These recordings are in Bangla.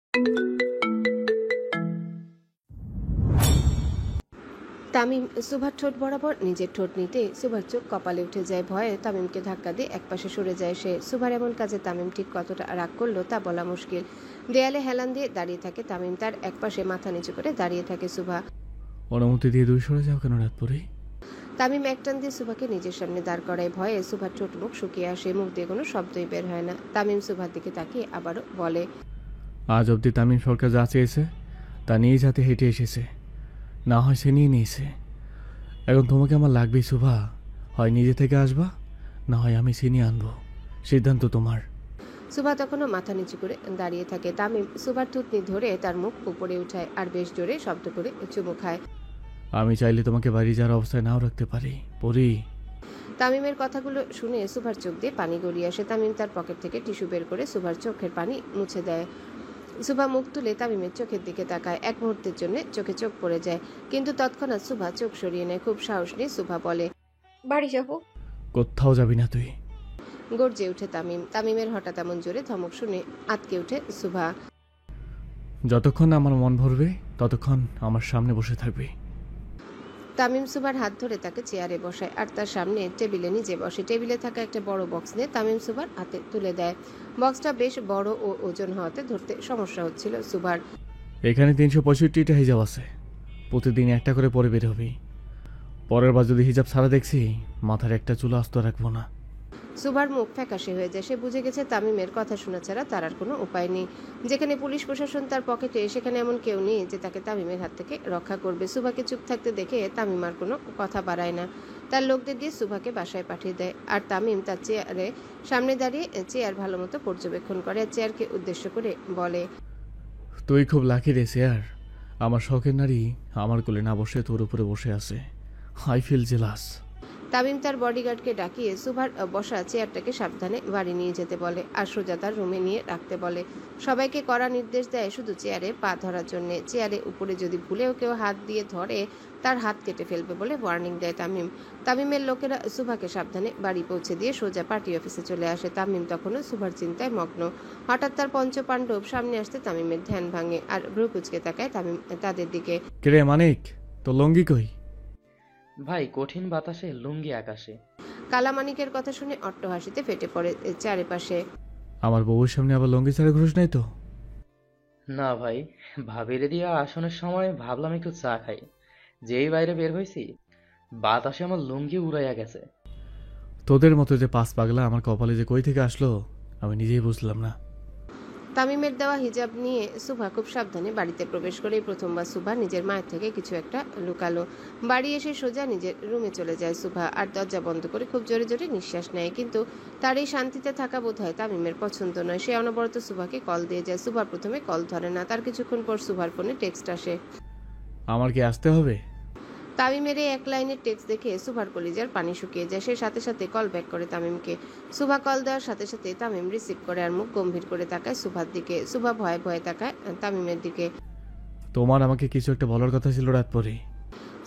তামিম সুভার ঠোঁট বরাবর নিজের ঠোঁট নিতে সুভার চোখ কপালে উঠে যায়। ভয়ে তামিমকে ধাক্কা দিয়ে একপাশে সরে যায় সে। সুভার এমন কাজে তামিম ঠিক কতটা রাগ করলো তা বলা মুশকিল। দেয়ালে হেলান দিয়ে দাঁড়িয়ে থাকে তামিম, তার একপাশে মাথা নিচু করে দাঁড়িয়ে থাকে সুভা। অনুমতি দিয়ে দূরে সরে যাও কেন রাত পরে? তামিম একটান দিয়ে সুভাকে নিজের সামনে দাঁড় করায়। ভয়ে সুভার ঠোঁট মুখ শুকিয়ে আসে, মুখ দিয়ে কোনো শব্দই বের হয় না। তামিম সুভার দিকে তাকিয়ে আবারও বলে, আজ অবধি তামিম সরকার যা চেয়েছে তা নিয়ে যাতে হেঁটে এসেছে, না হয় সে নিয়ে নিয়েছে। এখন তোমাকে আমার লাগবেই শোভা। হয় নিজে থেকে আসবা, না হয় আমি চিনি আনবো। সিদ্ধান্ত তোমার। সুভা তখনও মাথা নিচু করে দাঁড়িয়ে থাকে। তামিম সুভার থুতনি ধরে তার মুখ উপরে উঠায় আর বেশ জোরে শব্দ করে চুমু খায়। আমি চাইলে তোমাকে বাড়ি যাওয়ার অবস্থায় নাও রাখতে পারি পরি। তামিমের কথাগুলো শুনে সুভার চোখ দিয়ে পানি গড়িয়ে আসে। তামিম তার পকেট থেকে টিস্যু বের করে সুভার চোখের পানি মুছে দেয়। সুভা মুখ তুলে তামিমের চোখের দিকে তাকায়। এক মুহূর্তের জন্য চোখে চোখ পড়ে যায়, কিন্তু তৎক্ষণাৎ সুভা চোখ সরিয়ে নেয়। খুব সাহস নিয়ে সুভা বলে, বাড়ি যাবো। কোথাও যাবি না তুই। গর্জে উঠে তামিম। তামিমের হঠাৎ এমন জোরে ধমক শুনে আঁতকে উঠে সুভা। যতক্ষণ আমার মন ভরবে ততক্ষণ আমার সামনে বসে থাকবি। তামিম সুভার হাত ধরে তাকে চেয়ারে বসায় আর তার সামনে টেবিলে নিজে বসে। টেবিলে থাকা একটা বড় বক্স নিয়ে তামিম সুভার হাতে তুলে দেয়। বক্সটা বেশ বড় ও ওজন হওয়াতে ধরতে সমস্যা হচ্ছিল সুভার। এখানে 365টা হিজাব আছে, প্রতিদিন একটা করে পরে বের হবি। পরের বার যদি হিজাব ছাড়া দেখছি, মাথার একটা চুল আস্ত রাখবো না। সুভার মুখ ফ্যাকাশে হয়ে যায়। সে বুঝে গেছে তামিমের কথা শোনা ছাড়া তার আর কোনো উপায় নেই। যেখানে পুলিশ প্রশাসন তার পকেটে, সেখানে এমন কেউ নেই যে তাকে তামিমের হাত থেকে রক্ষা করবে। সুভাকে চুপ থাকতে দেখে তামিম আর কোনো কথা বাড়ায় না। তার লোকদের দিয়ে সুভাকে বাসায় পাঠিয়ে দেয় আর তামিম তার চেয়ারে সামনে দাঁড়িয়ে চেয়ার ভালো মতো পর্যবেক্ষণ করে আর চেয়ারকে উদ্দেশ্য করে বলে, তুই খুব লাকি রে চেয়ার। আমার শখের নারী আমার কোলে না বসে তোর উপরে বসে আছে। I feel jealous. তামিম তার বডিগার্ডকে ডাকিয়ে সুভার বসা চেয়ারটাকে সাবধানে বাড়ি নিয়ে যেতে বলে আর সোজা তার রুমে নিয়ে রাখতে বলে। সবাইকে কড়া নির্দেশ দেয় শুধু চেয়ারে পা ধরার জন্য। চেয়ারে উপরে যদি ভুলেও কেউ হাত দিয়ে ধরে তার হাত কেটে ফেলবে বলে ওয়ার্নিং দেয় তামিম। তামিমের লোকেরা সুভাকে সাবধানে বাড়ি পৌঁছে দিয়ে সোজা পার্টি অফিসে চলে আসে। তামিম তখনও সুভার চিন্তায় মগ্ন। হঠাৎ তার পঞ্চপাণ্ডব সামনে আসতে তামিমের ধ্যান ভাঙে আর ভ্রু কুচকে তাকায় তামিম তাদের দিকে। কিরে মানিক, তো লঙ্গি কই? ভাই কঠিন বাতাসে লুঙ্গি আকাশে। কালামানিকের কথা শুনে অট্ট হাসিতে ফেটে পড়ে চারিপাশে। আমার বউয়ের সামনে আবার লঙ্গি ছাড়া ঘুষ নাই তো? না ভাই, ভাবিরে দিয়া আসনের সময় ভাবলাম একটু চা খাই। যেই বাইরে বের হয়েছি, বাতাসে আমার লুঙ্গি উড়াইয়া গেছে। তোদের মতো যে পাঁচ পাগলা আমার কপালে যে কই থেকে আসলো আমি নিজেই বুঝলাম না। তামিমের দেওয়া হিজাব নিয়ে সুভা খুব সাবধানে বাড়িতে প্রবেশ করেই প্রথমবার সুভা নিজের মায়ের থেকে কিছু একটা লুকালো। বাড়ি এসে সোজা নিজের রুমে চলে যায় সুভা আর দরজা বন্ধ করে খুব জোরে জোরে নিঃশ্বাস নেয়। কিন্তু তার এই শান্তিতে থাকা বোধ হয় তামিমের পছন্দ নয়। সে অনবরত সুভাকে কল দিয়ে যায়। সুভা প্রথমে কল ধরে না, তার কিছুক্ষণ পর সুভার ফোনে টেক্সট আসে। আমার কি আসতে হবে? তামিমের এই এক লাইনের টেক্সট দেখে সুভার কলিজার পানি শুকিয়ে যায়। সে সাথে সাথে কল ব্যাক করে তামিমকে। সুভা কল দেওয়ার সাথে সাথে তামিম রিসিভ করে আর মুখ গম্ভীর করে তাকায় সুভার দিকে। সুভা ভয়ে ভয়ে তাকায় তামিমের দিকে। তোমার আমাকে কিছু একটা বলার কথা ছিল রাত পরে।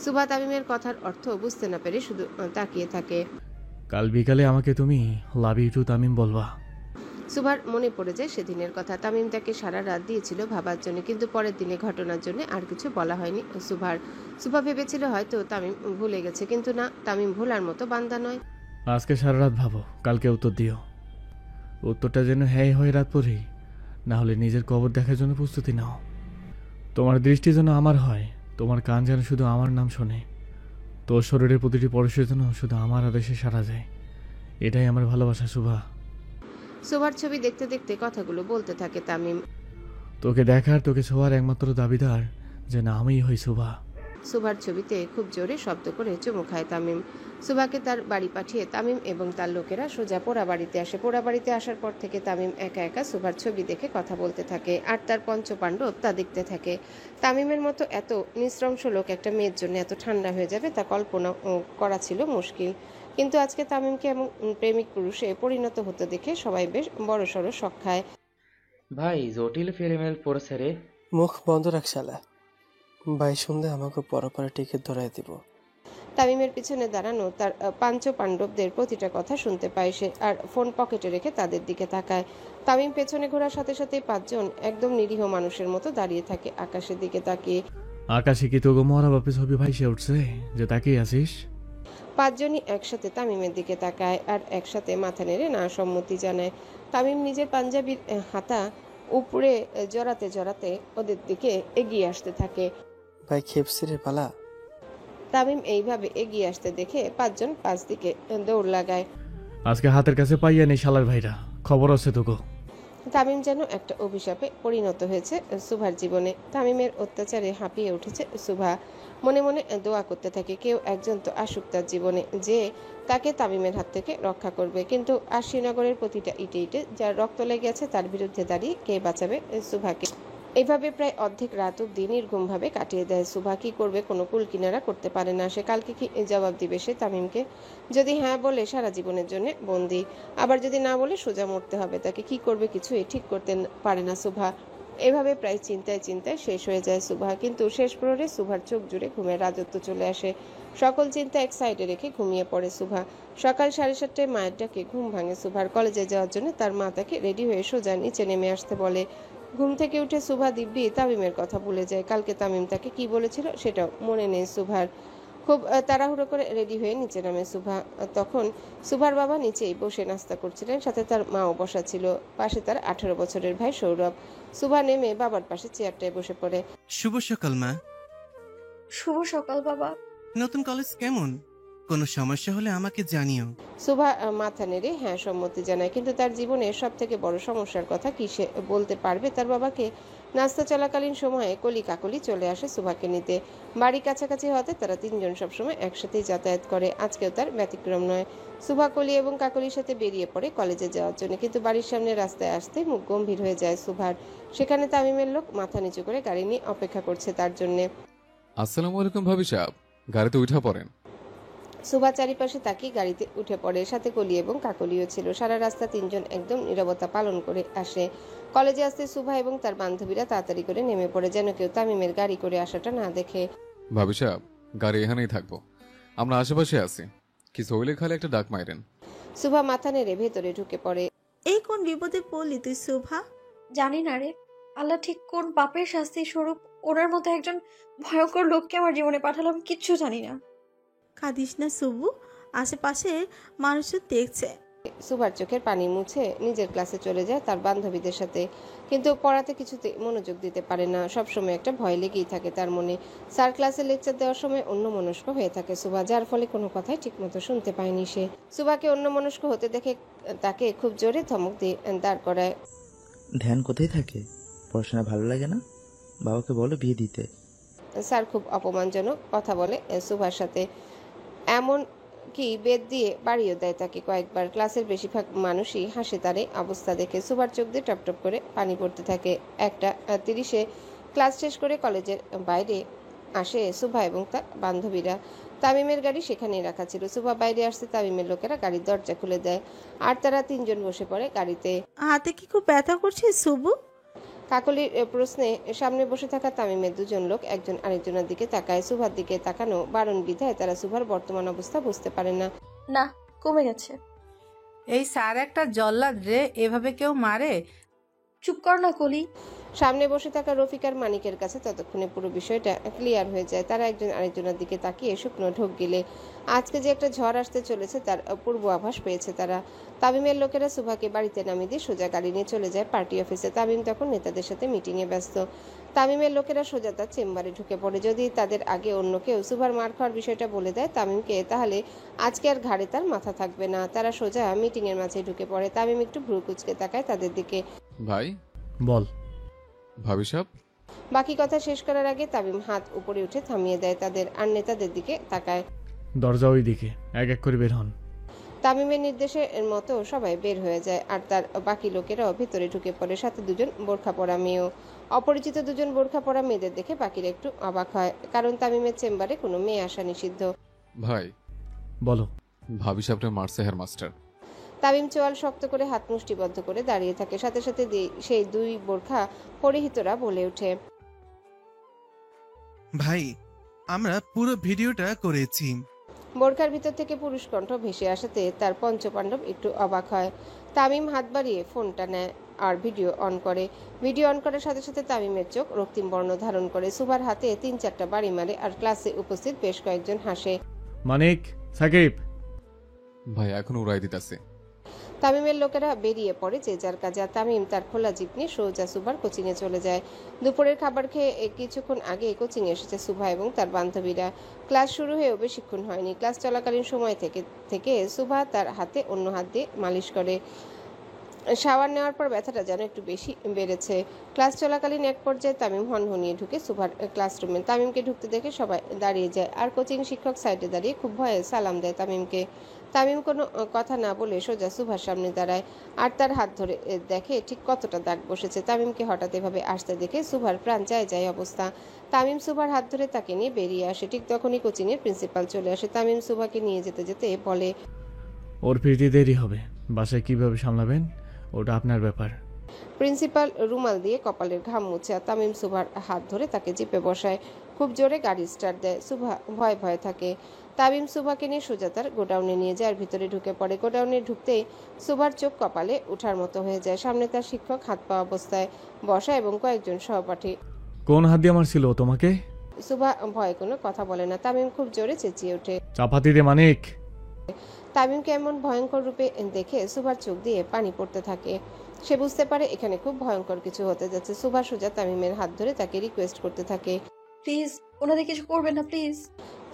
সুভা তামিমের কথার অর্থ বুঝতে না পেরে শুধু তাকিয়ে থাকে। কাল বিকালে আমাকে তুমি লাভ ইউ টু তামিম বলবা। সুভার মনে পড়ে যায় সেদিনের কথা। তামিম তাকে সারা রাত দিয়েছিল ভাবার জন্য, কিন্তু পরের দিনে ঘটনার জন্য আর কিছু বলা হয়নি সুভার। সুভা ভেবেছিল হয়তো তামিম ভুলে গেছে, কিন্তু না, তামিম ভোলার মতো বান্দা নয়। আজকে সারা রাত ভাবো, কালকে উত্তর দিও। উত্তরটা যেন হ্যাঁ হয় রাত পরেই, না হলে নিজের কবর দেখার জন্য প্রস্তুতি নাও। তোমার দৃষ্টি যেন আমার হয়, তোমার কান যেন শুধু আমার নাম শোনে, তোর শরীরের প্রতিটি পরশের জন্য শুধু আমার আদেশে সারা যায়। এটাই আমার ভালোবাসা শুভা। সুভার ছবি দেখতে দেখতে কথাগুলো বলতে থাকে তামিম। তোকে দেখার, তোকে ছোঁয়ার একমাত্র দাবিদার যেন আমিই হই শুভা। সুভার ছবিতে খুব জোরে শব্দ করে চুমু খায় তামিম। সুভাকে তার বাড়ি পাঠিয়ে তামিম এবং তার লোকেরা সোজা পোড়া বাড়িতে আসে। পোড়া বাড়িতে আসার পর থেকে তামিম একা একা সুভার ছবি দেখে কথা বলতে থাকে আর তার পঞ্চপাণ্ডব তা দেখতে থাকে। তামিমের মতো এত নৃশংস লোক একটা মেয়ের জন্য এত ঠান্ডা হয়ে যাবে তা কল্পনা করা ছিল মুশকিল। কিন্তু আজকে তামিমকে এমন প্রেমিক পুরুষে পরিণত হতে দেখে সবাই বেশ বড়সড় শক খায়। ভাই জটিল ফিল্মের পড়ছে রে। মুখ বন্ধ রাখ শালা। ভাই শুনলে আমাকে পরপরে টিকিট ধরাই দিব। তামিমের পিছনে দাঁড়ানো তার পাঞ্চ পাণ্ডবদের প্রতিটা কথা শুনতে পায় সে আর ফোন পকেটে রেখে তাদের দিকে তাকায়। তামিম পেছনে ঘোরার সাথে সাথে পাঁচজন একদম নিরীহ মানুষের মতো দাঁড়িয়ে থাকে আকাশের দিকে তাকিয়ে। আকাশে কি তোকে মরা বাপে ছবি ভাইসে উঠছে যে তাকিয়ে আছিস? পাঁচজনই একসাথে তামিমের দিকে তাকায় আর একসাথে মাথা নেড়ে না সম্মতি জানায়। তামিম নিজের পাঞ্জাবির হাতা উপরে জড়াতে জড়াতে ওদের দিকে এগিয়ে আসতে থাকে। ভাই খেপসি রে পালা। তামিম এইভাবে এগিয়ে আসতে দেখে পাঁচজন পাঁচ দিকে দৌড় লাগায়। আজকে হাতের কাছে পাইয়া নেই শালার ভাইরা, খবর আছে তোকে। তামিম যেন একটা অভিশাপে পরিণত হয়েছে সুভার জীবনে। তামিমের অত্যাচারে হাঁপিয়ে উঠেছে সুভা। মনে মনে দোয়া করতে থাকে কেউ একজন তো আসুক তার জীবনে, যে তাকে তামিমের হাত থেকে রক্ষা করবে। কিন্তু আর শ্রীনগরের প্রতিটা ইটে ইটে যার রক্ত লেগে আছে তার বিরুদ্ধে দাঁড়িয়ে কে বাঁচাবে সুভাকে? এইভাবে প্রায় অর্ধেক রাত অব্দি নির্ঘুমভাবে কাটিয়ে দেয় সুভা। কি করবে কোনো কুল কিনারা করতে পারে না সে। কালকে কি জবাব দিবে সে তামিমকে? যদি হ্যাঁ বলে সারা জীবনের জন্য বন্দি, আবার যদি না বলে সোজা মরতে হবে তাকে। কি করবে কিছুই ঠিক করতে পারে না সুভা। এভাবে প্রায় চিন্তায় চিন্তায় শেষ হয়ে যায় সুভা। কিন্তু শেষ প্রহরে সুভার চোখ জুড়ে ঘুমের রাজত্ব চলে আসে। সকল চিন্তা এক সাইডে রেখে ঘুমিয়ে পড়ে সুভা। সকাল 7:30টায় মায়ের ডাকে ঘুম ভাঙে সুভার। কলেজে যাওয়ার জন্য তার মা তাকে রেডি হয়ে সোজা নিচে নেমে আসতে বলে। ঘুম থেকে উঠে সুভা দিব্যি তামিমের কথা ভুলে যায়। কালকে তামিম তাকে কি বলেছিল সেটাও মনে নেই সুভার। খুব তাড়াহুড়ো করে রেডি হয়ে নিচে নামে সুভা। তখন সুভার বাবা নিচেই বসে নাস্তা করছিলেন, সাথে তার মাও বসা ছিল। পাশে তার 18 বছরের ভাই সৌরভ। সুভা নেমে বাবার পাশে চেয়ারটায় বসে পড়ে। শুভ সকাল মা। শুভ সকাল বাবা। নতুন কলেজ কেমন? কোনো সমস্যা হলে আমাকে জানিও। সুভা মাথা নেড়ে হ্যাঁ সম্মতি জানায়। কিন্তু তার জীবনের সব থেকে বড় সমস্যার কথা কি সে বলতে পারবে তার বাবাকে? নাস্তা চলাকালীন সময়ে কলি কাকলি চলে আসে সুভাকে নিতে। বাড়ি কাছাকাছি হতে তারা তিনজন সবসময় একসাথেই যাতায়াত করে। আজকেও তার ব্যতিক্রম নয়। সুভা কলি এবং কাকলির সাথে বেরিয়ে পড়ে কলেজে যাওয়ার জন্য। কিন্তু বাড়ির সামনে রাস্তায় আসতে মুখ গম্ভীর হয়ে যায় সুভার। সেখানে তামিমের লোক মাথা নিচু করে গাড়ি নিয়ে অপেক্ষা করছে তার জন্যে। আসসালামু আলাইকুম ভাবি সাহেব, গাড়িতে উঠা পড়েন। সুভা চারিপাশে তাকিয়ে গাড়িতে উঠে পড়ে। সাথে কলি এবং কাকলিও ছিল। সারা রাস্তা তিনজন একদম নীরবতা পালন করে আসে। কলেজে আসতে সুভা এবং তার বান্ধবীরা তাড়াতাড়ি করে নেমে পড়ে, যেন কেউ তামিমের গাড়ি করে আসাটা না দেখে। ভাবি সাহেব, গাড়ি এখানেই থাকবো, আমরা আশেপাশে আছি, কিছু হইলে খালি একটা ডাক মাইরেন। সুভা মাথা নেড়ে ভেতরে ঢুকে পড়ে। এই কোন বিপদে পড়লি তুই শোভা? জানি না রে, আল্লাহ ঠিক কোন পাপের শাস্তি স্বরূপ ওনার মতো একজন ভয়ঙ্কর লোককে আমার জীবনে পাঠালো, আমি কিচ্ছু জানি না। কাঁদিস না শুভু, আশেপাশে মানুষও দেখছে। সুভার চোখের পানি মুছে নিজের ক্লাসে চলে যায় তার বান্ধবীদের সাথে। কিন্তু পড়াতে কিছুতে মনোযোগ দিতে পারে না। সবসময় একটা ভয় লেগেই থাকে তার মনে। স্যার ক্লাসে লেকচার দেওয়ার সময় অন্যমনস্ক হয়ে থাকে সুভা, যার ফলে কোনো কথাই ঠিকমতো শুনতে পায়নি সে। সুভাকে অন্যমনস্ক হতে দেখে তাকে খুব জোরে ধমক দিয়ে দাঁড় করায়। ধ্যান কোথায় থাকে? পড়াশোনা ভালো লাগে না? বাবাকে বলো বিয়ে দিতে। স্যার খুব অপমানজনক কথা বলে সুভার সাথে। এমন কি বেদ দিয়ে বাড়িয়ে দেয় তাকে কয়েকবার। ক্লাসের বেশিরভাগ মানুষই হাসে তার এই অবস্থা দেখে। সুভার চোখ দিয়ে টপটপ করে পানি পড়তে থাকে। 1:30-এ ক্লাস শেষ করে কলেজের বাইরে আসে সুভা এবং তার বান্ধবীরা। তামিমের গাড়ি সেখানেই রাখা ছিল। সুভা বাইরে আসতে তামিমের লোকেরা গাড়ির দরজা খুলে দেয় আর তারা তিনজন বসে পড়ে গাড়িতে। হাতে কি খুব ব্যথা করছে শুভু? কাকলির প্রশ্নে সামনে বসে থাকা তামিমের দুজন লোক একজন আরেকজনের দিকে তাকায়। সুভার দিকে তাকানো বারণ বিধায় তারা সুভার বর্তমান অবস্থা বুঝতে পারে না। না, কমে গেছে। এই স্যার একটা জল্লাদ রে, এভাবে কেউ মারে? চুপ কর না কলি। সামনে বসে থাকা রফিকার মানিকের কাছে ততক্ষণে পুরো বিষয়টা ক্লিয়ার হয়ে যায়। তারা একজন আরেকজনের দিকে তাকিয়ে শুকনো ঢোক গিলে। আজকে যে একটা ঝড় আসতে চলেছে তার পূর্ব আভাস পেয়েছে তারা। তামিমের লোকেরা সুভাকে বাড়িতে নামিয়ে দিয়ে সোজা গাড়ি নিয়ে চলে যায় পার্টি অফিসে। তামিম তখন নেতাদের সাথে মিটিংয়ে ব্যস্ত। তামিমের লোকেরা সোজা তার চেম্বারে ঢুকে পড়ে। যদি তাদের আগে অন্য কেউ সুভার মার খাওয়ার বিষয়টা বলে দেয় তামিমকে, তাহলে আজকে আর ঘাড়ে তার মাথা থাকবে না। তারা সোজা মিটিংয়ের মাঝে ঢুকে পড়ে। তামিম একটু ভ্রু কুচকে তাকায় তাদের দিকে। ভাই বল। ভাবি সাহেব, বাকি কথা শেষ করার আগে তামিম হাত উপরে উঠে থামিয়ে দেয় তাদের আর নেতাদের দিকে তাকায়। দরজা ওই দিকে, এক এক করে বের হন। তামিমের নির্দেশের মতো সবাই বের হয়ে যায় আর তার বাকি লোকেরাও ভিতরে ঢুকে পড়ে, সাথে দুজন বোরখা পরা মেয়েও। অপরিচিত দুজন বোরখা পরা মেয়েদের দেখে বাকিরা একটু অবাক হয়, কারণ তামিমের চেম্বারে কোনো মেয়ে আসা নিষিদ্ধ। ভাই বলো। ভাবি সাহেবটা মারছে হেয়ার মাস্টার। তামিম চোয়াল শক্ত করে হাত মুষ্টিবদ্ধ করে দাঁড়িয়ে থাকে। সাথে সাথে সেই দুই বোরখা পরিহিতরা বলে ওঠে, ভাই, আমরা পুরো ভিডিওটা করেছি। বোরখার ভিতর থেকে পুরুষ কণ্ঠ ভেসে আসাতে তার পঞ্চপাণ্ডব একটু অবাক হয়। তামিম হাত বাড়িয়ে ফোনটা নেয় আর ভিডিও অন করে। ভিডিও অন করার সাথে সাথে তামিমের চোখ রক্তিম বর্ণ ধারণ করে। সুভার হাতে 3-4টা বাড়ি মারে আর ক্লাসে উপস্থিত বেশ কয়েকজন হাসে। মানিক, সাকিব। ভাই এখন উড়াই দিতেছে। তামিমের লোকেরা বেরিয়ে পড়ে যে যার কাজে। আর তামিম তার খোলা জিপ নিয়ে সোজা সুভার কোচিংয়ে চলে যায়। দুপুরের খাবার খেয়ে কিছুক্ষণ আগে কোচিংয়ে এসেছে সুভা এবং তার বান্ধবীরা। ক্লাস শুরু হয়েও বেশিক্ষণ হয়নি। ক্লাস চলাকালীন সময় থেকে সুভা তার হাতে অন্য হাত দিয়ে মালিশ করে। শাওয়ার নেওয়ার পর ব্যথাটা যেন একটু বেশি বেড়েছে। ক্লাস চলাকালীন এক পর্যায়ে তামিম হনহনিয়ে ঢুকে সুভার ক্লাসরুমে। তামিমকে ঢুকতে দেখে সবাই দাঁড়িয়ে যায় আর কোচিং শিক্ষক সাইডে দাঁড়িয়ে খুব ভয়ে সালাম দেয় তামিমকে। তামিম কোনো কথা না বলে সোজা সুভার সামনে দাঁড়ায় আর তার হাত ধরে দেখে ঠিক কতটা দাগ বসেছে। তামিমকে হঠাৎ এভাবে আসতে দেখে সুভার প্রাণ যায় অবস্থা। তামিম সুভার হাত ধরে তাকে নিয়ে বেরিয়ে আসে। ঠিক তখনই কোচিংয়ের প্রিন্সিপাল চলে আসে। তামিম সুভাকে নিয়ে যেতে যেতে বলে, ওর ফিরতে দেরি হবে, বাসায় কিভাবে সামলাবেন ওটা আপনার ব্যাপার। প্রিন্সিপাল রুমাল দিয়ে কপালের ঘাম মুছে আর তামিম সুভার হাত ধরে তাকে জিপে বসায়। খুব জোরে গাড়ি স্টার্ট দেয়। সুভা ভয়ে থাকে। তামিম সুভাকে নিয়ে সোজা তার গোডাউনে নিয়ে যায় আর ভিতরে ঢুকে পড়ে। গোডাউনে ঢুকতেই সুভার চোখ কপালে ওঠার মতো হয়ে যায়। সামনে তার শিক্ষক হাত পা অবস্থায় বসা এবং কয়েকজন সহপাঠী। কোন হাত দিয়ে মারছিল তোমাকে? সুভা ভয়ে কোনো কথা বলে না। তামিম খুব জোরে চেঁচিয়ে ওঠে। চাপাতি দে মানিক। তামিমকে এমন ভয়ঙ্কর রূপে দেখে সুভার চোখ দিয়ে পানি পড়তে থাকে। সে বুঝতে পারে এখানে খুব ভয়ঙ্কর কিছু হতে যাচ্ছে। সুভা সোজা তামিমের হাত ধরে তাকে রিকোয়েস্ট করতে থাকে, প্লিজ ওনাদের কিছু করবেন না প্লিজ।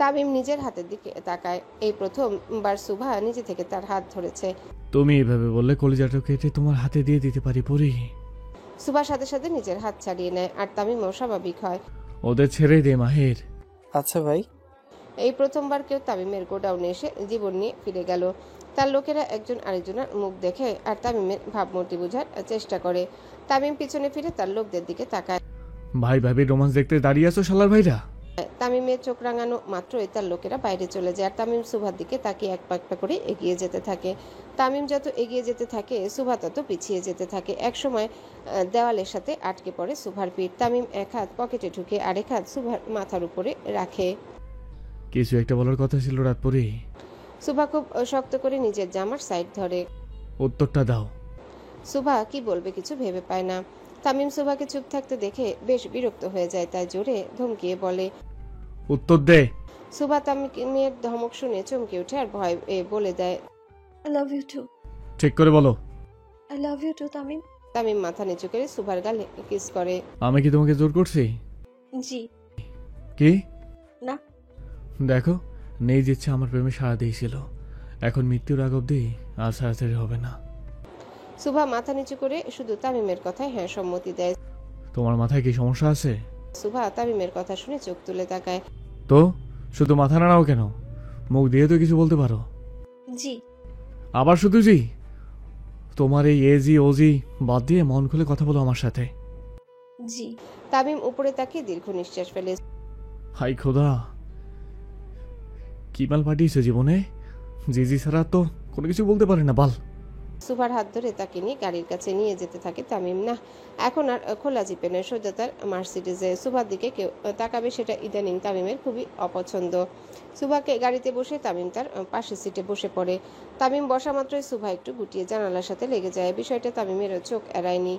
তামিম নিজের হাতের দিকে তাকায়। এই প্রথমবার সুভা নিজে থেকে তার হাত ধরেছে। তুমি এভাবে বললে কলিজাটা কেটে তোমার হাতে দিয়ে দিতে পারি পরি। সুভার সাথে সাথে নিজের হাত ছাড়িয়ে নেয় আর তামিমও স্বাভাবিক হয়। ওদের ছেড়ে দে মাহির। আচ্ছা ভাই। এই প্রথমবার কেউ তামিমের গোডাউনে এসে জীবন নিয়ে ফিরে গেল। তার লোকেরা একজন আরেকজনের মুখ দেখে আর তামিমের ভাবমূর্তি বোঝার চেষ্টা করে। তামিম পিছনে ফিরে তার লোকদের দিকে তাকায়। ভাই ভাবি রোমান্স দেখতে দাঁড়িয়ে আছো শালার ভাইরা। তামিমের চোখ রাঙানো মাত্রই তার লোকেরা বাইরে চলে যায় আর তামিম সুভার দিকে তাকিয়ে এক পা করে এগিয়ে যেতে থাকে। তামিম যত এগিয়ে যেতে থাকে সুভা তত পিছিয়ে যেতে থাকে। একসময় দেওয়ালের সাথে আটকে পড়ে সুভার পিঠ। তামিম এক হাত পকেটে ঢুকে আরেক হাত সুভার মাথার উপরে রাখে। কিছু একটা বলার কথা ছিল রাত পরি। সুভা খুব শক্ত করে নিজের জামার সাইড ধরে। উত্তরটা দাও। সুভা কি বলবে কিছু ভেবে পায় না। তামিম সুভাকে চুপ থাকতে দেখে বেশ বিরক্ত হয়ে যায়, তাই জোরে ধমকিয়ে বলে, উত্তর দে। সুভা তামিমের ধমক শুনে চমকে ওঠে আর ভয় বলে দেয়, আই লাভ ইউ টু। ঠিক করে বলো। I love you too Tamim. Tamim মাথা নিচু করে সুভার গালে কিস করে। আমি কি তোমাকে জোর করছি? জি কি না। দেখো, নেই ইচ্ছা আমার প্রেমে সাড়া দিয়েছিল, এখন মৃত্যুর আগ অব্দি আর ছাড়াছাড়ি হবে না। সুভা মাথা নিচু করে শুধু তামিমের কথায় হ্যাঁ সম্মতি দেয়। তোমার মাথায় কি সমস্যা আছে? সুভা তামিমের কথা শুনে চোখ তুলে তাকায়। তো শুধু মাথা নাড়াও কেন? মুখ দিয়ে তো কিছু বলতে পারো। জি। আবার শুধু জি? তোমার এই এজি ওজি বাদ দিয়ে মন খুলে কথা বলো আমার সাথে। জি। তামিম উপরে তাকিয়ে দীর্ঘ নিঃশ্বাস ফেলে। হাই খোদা, কি মাল পাঠিয়েছে জীবনে? জি জি ছাড়া তো কোনো কিছু বলতে পারে না বাল। সুভার হাত ধরে তাকে নিয়ে গাড়ির কাছে নিয়ে যেতে থাকে তামিম। না, এখন আর খোলা জিপে নয়, সোজা তার মার্সিডিজে। সুভার দিকে কেউ তাকাবে সেটা ইদানিং তামিমের খুবই অপছন্দ। সুভাকে গাড়িতে বসে তামিম তার পাশের সিটে বসে পড়ে। তামিম বসা মাত্রই সুভা একটু গুটিয়ে জানালার সাথে লেগে যায়। বিষয়টা তামিমের চোখ এড়ায়নি।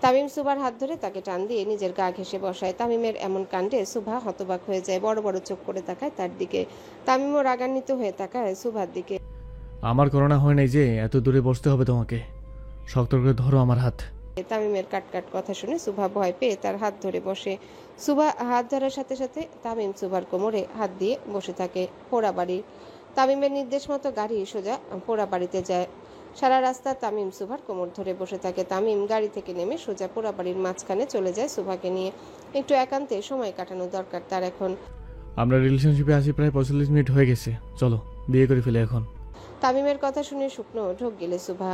তামিম সুভার হাত ধরে তাকে টান দিয়ে নিজের গা ঘেঁষে বসায়। তামিমের এমন কাণ্ডে সুভা হতবাক হয়ে যায়, বড় বড় চোখ করে তাকায় তার দিকে। তামিমও রাগান্বিত হয়ে তাকায় সুভার দিকে। আমার করোনা হয় নাই যে এত দূরে বসতে হবে তোমাকে, শক্ত করে ধরো আমার হাত। তামিমের কাট কথা শুনে সুভা ভয় পেয়ে তার হাত ধরে বসে। সুভা হাত ধরার সাথে সাথে তামিম সুভার কোমরে হাত দিয়ে বসে থাকে। পোড়াবাড়ি। তামিমের নির্দেশ মতো গাড়ি সোজা পোড়াবাড়িতে যায়। সারা রাস্তা তামিম সুভার কোমর ধরে বসে থাকে। তামিম গাড়ি থেকে নেমে সোজা পোড়াবাড়ির মাঝখানে চলে যায় সুভাকে নিয়ে। একটু একান্তে সময় কাটানো দরকার তার এখন। আমরা রিলেশনশিপে আছি প্রায় 45 মিনিট হয়ে গেছে, চলো বিয়ে করে ফেলে এখন। তামিমের কথা শুনে শুকনো ঢোক গেলে সুভা।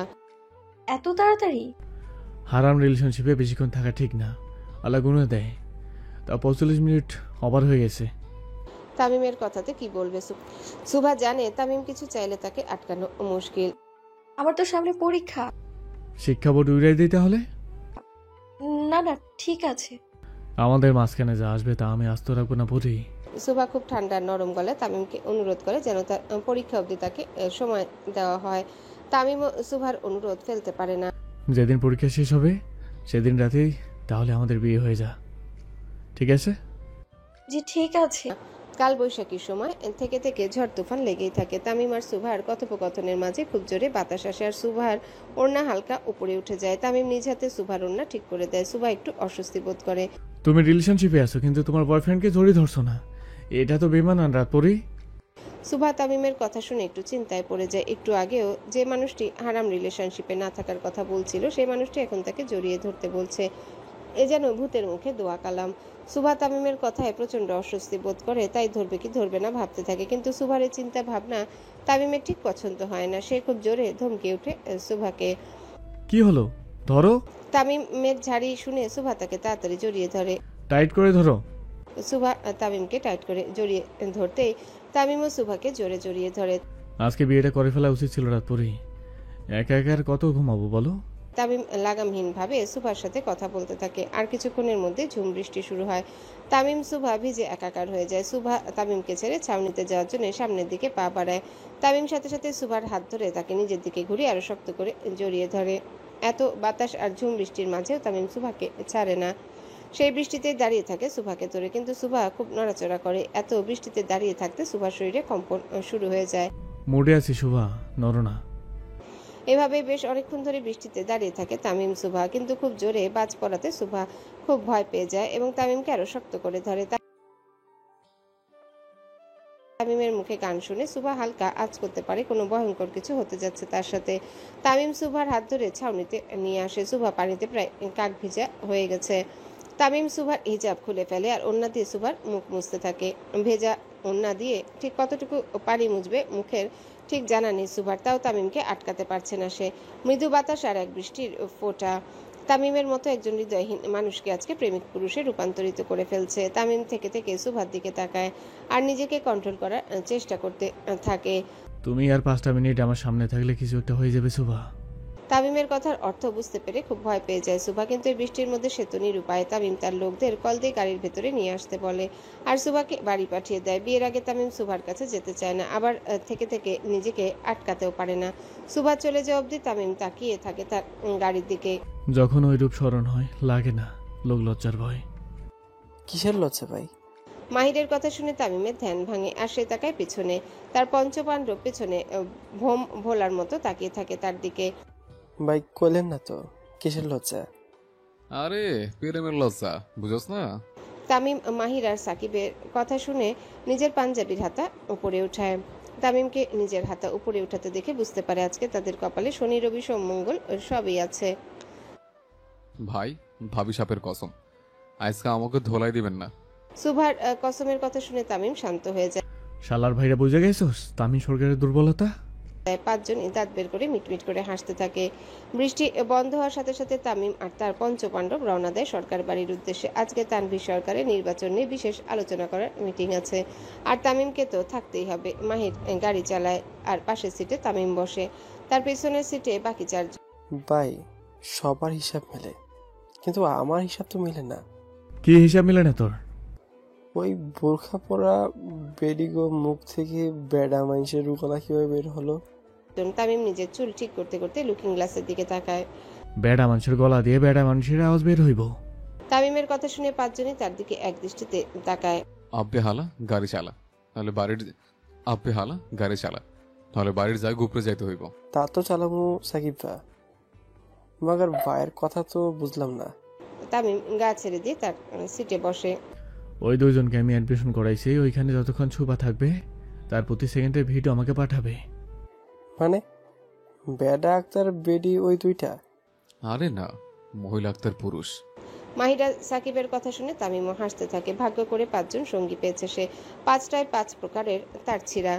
এত তাড়াতাড়ি? হারাম রিলেশনশিপে বেশিক্ষণ থাকা ঠিক না, আল্লাহ গুণে দেয়। তা 45 মিনিট ওভার হয়ে গেছে। তামিমের কথাতে কি বলবে সুভা জানে তামিম কিছু চাইলে তাকে আটকানো মুশকিল। আমার তো সামনে পরীক্ষা। শিক্ষা বোর্ড উড়াই দিই তাহলে? না না ঠিক আছে। আমাদের মাঝখানে যা আসবে তা আমি আস্ত রাখবো না বুঝি। সুভা খুব ঠান্ডা নরম গলায় তামিমকে অনুরোধ করে যেন তার পরীক্ষা অবধি তাকে সময় দেওয়া হয়। তামিমও সুভার অনুরোধ ফেলতে পারে না। যেদিন পরীক্ষা শেষ হবে সেদিন রাতেই তাহলে আমাদের বিয়ে হয়ে যা, ঠিক আছে? জি ঠিক আছে। কাল বৈশাখীর সময় থেকে থেকে ঝড় তুফান লেগেই থাকে। তামিম আর সুভার কথোপকথনের মাঝে খুব জোরে বাতাস আসে আর সুভার ওড়না হালকা উপরে উঠে যায়। তামিম নিজ হাতে সুভার ওড়না ঠিক করে দেয়। সুভা একটু অস্বস্তি বোধ করে। তুমি রিলেশনশিপে আছো কিন্তু তোমার বয়ফ্রেন্ডকে জড়িয়ে ধরছো না, এটা তো বেমানান রাত পরেই। সুভা তামিমের কথা শুনে একটু চিন্তায় পড়ে যায়। একটু আগেও যে মানুষটি হারাম রিলেশনশিপে না থাকার কথা বলছিল সেই মানুষটি এখন তাকে জড়িয়ে ধরতে বলছে। এ যেন ভূতের মুখে দোয়া কালাম। সুভা তামিমের কথায় প্রচন্ড অস্বস্তি বোধ করে, তাই ধরবে কি ধরবে না ভাবতে থাকে। কিন্তু সুভার এই চিন্তা ভাবনা তামিমের ঠিক পছন্দ হয় না। সে খুব জোরে ধমকে উঠে সুভাকে। কি হলো, ধরো। তামিমের ঝাড়ি শুনে সুভা তাকে তাড়াতাড়ি জড়িয়ে ধরে। টাইট করে ধরো। সুভা তামিমকে টাইট করে জড়িয়ে ধরতেই তামিমও সুভাকে জোরে জড়িয়ে ধরে। আজকে বিয়েটা করে ফেলা উচিত ছিল রাত পরেই, একা একা আর কত ঘুমাবো বলো? তামিম লাগামহীন ভাবে সুভার সাথে কথা বলতে থাকে। আর কিছুক্ষণের মধ্যে ঝুম বৃষ্টি শুরু হয়। তামিম সুভা ভিজে একাকার হয়ে যায়। সুভা তামিমকে ছেড়ে ছাউনিতে যাওয়ার জন্য সামনের দিকে পা বাড়ায়। তামিম সাথে সাথে সুভার হাত ধরে তাকে নিজের দিকে ঘুরিয়ে আরো শক্ত করে জড়িয়ে ধরে। এত বাতাস আর ঝুম বৃষ্টির মাঝেও তামিম সুভাকে ছাড়ে না। সেই বৃষ্টিতেই দাঁড়িয়ে থাকে সুভাকে ধরে, কিন্তু সুভা খুব নড়াচড়া করে। এত বৃষ্টিতে দাঁড়িয়ে থাকতে সুভার শরীরে কম্পন শুরু হয়ে যায়। মোড়ে আছি শুভা, নড়ো না। এভাবে বেশ অনেকক্ষণ ধরে বৃষ্টিতে দাঁড়িয়ে থাকে তামিম সুভা, কিন্তু খুব জোরে বাজ পড়াতে সুভা খুব ভয় পেয়ে যায় এবং তামিমকে আরো শক্ত করে ধরে। তামিমের মুখে গান শুনে সুভা হালকা আঁচ করতে পারে কোনো ভয়ঙ্কর কিছু হতে যাচ্ছে তার সাথে। তামিম সুভার হাত ধরে ছাউনিতে নিয়ে আসে। সুভা পানিতে প্রায় কাক ভিজা হয়ে গেছে। তামিম সুভার হিজাব খুলে ফেলে আর ওড়না দিয়ে সুভার মুখ মুছতে থাকে। ভেজা ওড়না দিয়ে ঠিক কতটুকু পানি মুছবে মুখের ঠিক জানা নেই সুভার, তাও তামিমকে আটকাতে পারছে না সে। মৃদু বাতাস আর এক বৃষ্টির ফোঁটা তামিমের মতো একজন হৃদয়হীন মানুষকে আজকে প্রেমিক পুরুষে রূপান্তরিত করে ফেলছে। তামিম থেকে থেকে সুভার দিকে তাকায় আর নিজেকে কন্ট্রোল করার চেষ্টা করতে থাকে। তুমি আর 5টা মিনিট আমার সামনে থাকলে কিছু একটা হয়ে যাবে শুভা। তামিমের কথার অর্থ বুঝতে পেরে খুব ভয় পেয়ে যায় সুভা, কিন্তু এই বৃষ্টির মধ্যে সে তো নিরুপায়। তামিম তার লোকদের কল দিয়ে গাড়ির ভেতরে নিয়ে আসতে বলে আর সুভাকে বাড়ি পাঠিয়ে দেয়। বিয়ের আগে তামিম সুভার কাছে যেতে চায় না, আবার থেকে থেকে নিজেকে আটকাতেও পারে না। সুভা চলে যাওয়া অবধি তামিম তাকিয়ে থাকে তার গাড়ির দিকে। যখন ওই রূপ স্মরণ হয় লাগে না লোক লজ্জার ভয়। কিসের লজ্জা ভাই? মাহিরের কথা শুনে তামিমের ধ্যান ভাঙে আর সে তাকায় পিছনে। তার পঞ্চপাণ্ডব পিছনে ভোম ভোলার মতো তাকিয়ে থাকে তার দিকে। ভাই কইলেন না তো কিসের লজ্জা? আরে প্রেমের লজ্জা, বুঝোস না? তামিম মাহির আর সাকিবের কথা শুনে নিজের পাঞ্জাবির হাতা উপরে উঠায়। তামিমকে নিজের হাতা উপরে উঠাতে দেখে বুঝতে পারে আজকে তাদের কপালে শনি রবি সোম মঙ্গল সবই আছে। ভাই ভাবি সাপের কসম, আজকে আমাকে ধোলাই দিবেন না। সুভার কসমের কথা শুনে তামিম শান্ত হয়ে যায়। শালার ভাইরা বুঝে গেছোস তামিম সরকারের দুর্বলতা। পাঁচজন দাঁত বের করে মিটমিট করে হাসতে থাকে। বৃষ্টি বন্ধ হওয়ার সাথে সাথে তামিম আর তার পঞ্চপাণ্ডব রওনা দেয় সরকার বাড়ির উদ্দেশ্যে। আজকে তানভীর সরকারের নির্বাচন নিয়ে বিশেষ আলোচনা করার মিটিং আছে আর তামিমকে তো থাকতেই হবে। মাহির গাড়ি চালায় আর পাশের সিটে তামিম বসে, তার পেছনের সিটে বাকি চারজন। ভাই সবার হিসাব মেলে কিন্তু আমার হিসাব তো মেলে না। কি হিসাব মিলে না তোর? ওই বোরখা পরা বেডিগো মুখ থেকে বেডা মানুষের রুকলা কিভাবে বের হলো? তামিম নিজের চুল ঠিক করতে করতে লুকিং গ্লাসের দিকে তাকায়। বেড়া মানুষের গলা দিয়ে বেড়া মানুষের আওয়াজ বের হইব। তামিমের কথা শুনে পাঁচজনই তার দিকে এক দৃষ্টিতে তাকায়। আব্বে হালা গাড়ি চালা, তাহলে বাড়ির আব্বে হালা গাড়ি চালা, তাহলে বাড়ির যায় গুপরে যাইতে হইব। তা তো চালাবো সাকিব দা, মাগার ভাইয়ের কথা তো বুঝলাম না। তামিম গা ছেড়ে দিয়ে তার সিটে বসে। ওই দুইজনকে আমি অ্যাডমিশন করাইছি, ওইখানে যতক্ষণ শুভা থাকবে তার প্রতি সেকেন্ডের ভিডিও আমাকে পাঠাবে। মানে বেডা আক্তার বেডি ওই দুইটা? আরে না, মহিলা আক্তার পুরুষ। মাহিরা সাকিবের কথা শুনে তামিমও হাসতে থাকে। ভাগ্য করে পাঁচজন সঙ্গী পেয়েছে সে। পাঁচটায় পাঁচ প্রকারের তার ছিঁড়া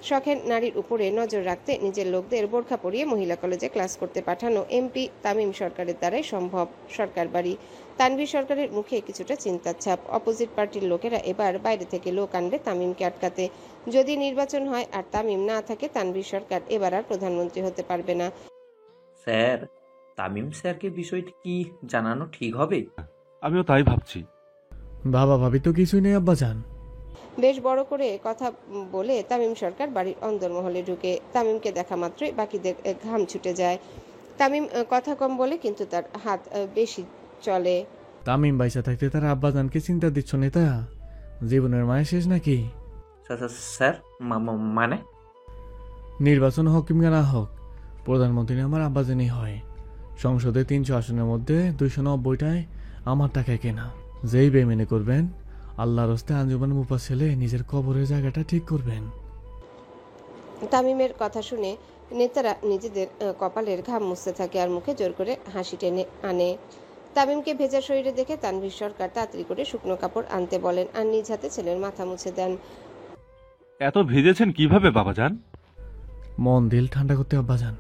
শখের নারীর উপরে নজর রাখতে নিজের লোকদের বোরখা পরিয়ে মহিলা কলেজে ক্লাস করতে পাঠানো এমপি তামিম সরকারের দ্বারাই সম্ভব। সরকার বাড়ি তানভীর সরকারের মুখে কিছুটা চিন্তার ছাপ। অপোজিট পার্টির লোকেরা এবার বাইরে থেকে লোক আনবে তামিমকে আটকাতে। যদি নির্বাচন হয় আর তামিম না থাকে তানভীর সরকার এবার আর প্রধানমন্ত্রী হতে পারবে না। স্যার, তামিম স্যারকে বিষয়টি কি জানানো ঠিক হবে? আমিও তাই ভাবছি। বাবা ভাবি তো কিছুই নেই আব্বা জান। বেশ বড় করে কথা বলে তামিম সরকার বাড়ির অন্দরমহলে ঢুকে। তামিমকে দেখা মাত্রই বাকিদের ঘাম ছুটে যায়। তামিম কথা কম বলে, কিন্তু তার হাত বেশি চলে। তামিম বাইসা থাকতে তার আব্বাজানকে চিন্তা দিচ্ছ নেতা? জীবনের মায়া শেষ নাকি? স্যার মানে? নির্বাচন হোক কিংবা না হোক, প্রধানমন্ত্রী আমার আব্বাজানই হয়। সংসদে 300 আসনের মধ্যে 290টায় আমার টাকায় কেনা। যেই বেমেনে করবেন, আল্লাহর হস্তে আঞ্জুমান মুফাসসিলে নিজের কবরের জায়গাটা ঠিক করবেন। তামিমের কথা শুনে নেতারা নিজেদের কপালের ঘাম মুছতে থাকে আর মুখে জোর করে হাসি টেনে আনে। তামিমকে ভেজা শরীরে দেখে তানভীর সরকার তাড়াতাড়ি করে শুকনো কাপড় আনতে বলেন আর নিজ হাতে ছেলের মাথা মুছে দেন। এত ভিজেছেন কিভাবে বাবাজান? মন দিল ঠান্ডা করতে আব্বাজান।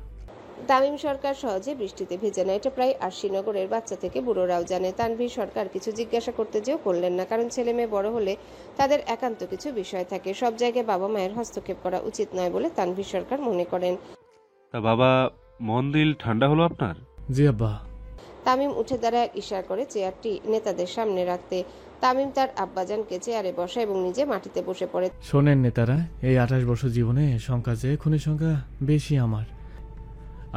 তামিম সরকার সহজে বৃষ্টিতে ভেজে না, এটা প্রায় আরশিনগরের বাচ্চা থেকে বুড়োরাও জানে। তানভীর সরকার কিছু জিজ্ঞাসা করতে যেও করলেন না, কারণ ছেলে মেয়ে বড় হলে তাদের একান্ত কিছু বিষয় থাকে, সব জায়গায় বাবা মায়ের হস্তক্ষেপ করা উচিত নয় বলে তানভীর সরকার মনে করেন। তা বাবা, মন দিল ঠান্ডা হলো আপনার? জি আব্বা। তামিম উঠে দাঁড়ায়, ইশারা করে চেয়ারটি নেতাদের সামনে রাখতে। তামিম তার আব্বাজানকে চেয়ারে বসে এবং নিজে মাটিতে বসে পড়ে। শোনেন নেতারা, এই 28 বছর জীবনে সংখ্যা চেয়ে খুনের সংখ্যা বেশি আমার।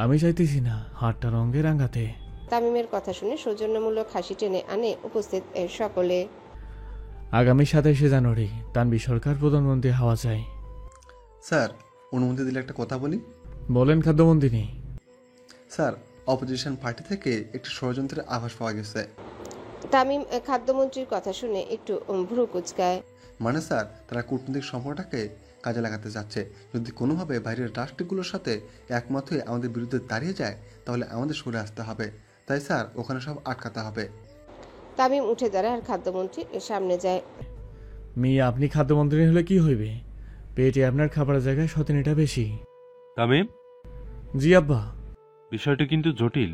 আমি চাইতেছি না হাতটা রঙে রাঙাতে। তামিমের কথা শুনে সৌজন্যমূলক হাসি টেনে আনে উপস্থিত সকলে। আগামী 27শে জানুয়ারি তানভীর সরকার প্রধানমন্ত্রী হওয়া চাই। স্যার, অনুমতি দিলে একটা কথা বলি। বলেন খাদ্যমন্ত্রী। স্যার, অপোজিশন পার্টি থেকে একটি ষড়যন্ত্রের আভাস পাওয়া গেছে। তামিম খাদ্যমন্ত্রীর কথা শুনে একটু ভ্রু কুচকায়। মানে স্যার, তারা কূটনৈতিক সম্পর্কটাকে কাজে লাগাতে যাচ্ছে। যদি কোনোভাবে বাইরের রাষ্ট্রগুলোর সাথে একমত হয়ে আমাদের বিরুদ্ধে দাঁড়িয়ে যায়, তাহলে আমাদের সরে আসতে হবে। তাই স্যার, ওখানে সব আটকাতে হবে। তামিম উঠে দাঁড়ায় আর খাদ্যমন্ত্রীর সামনে যায়। মিয়া, আপনি খাদ্যমন্ত্রী হলে কি হইবে? পেটে আপনার খাবারের জায়গায় সতেনিটা বেশি। তামিম, জি আব্বা। বিষয়টি কিন্তু জটিল।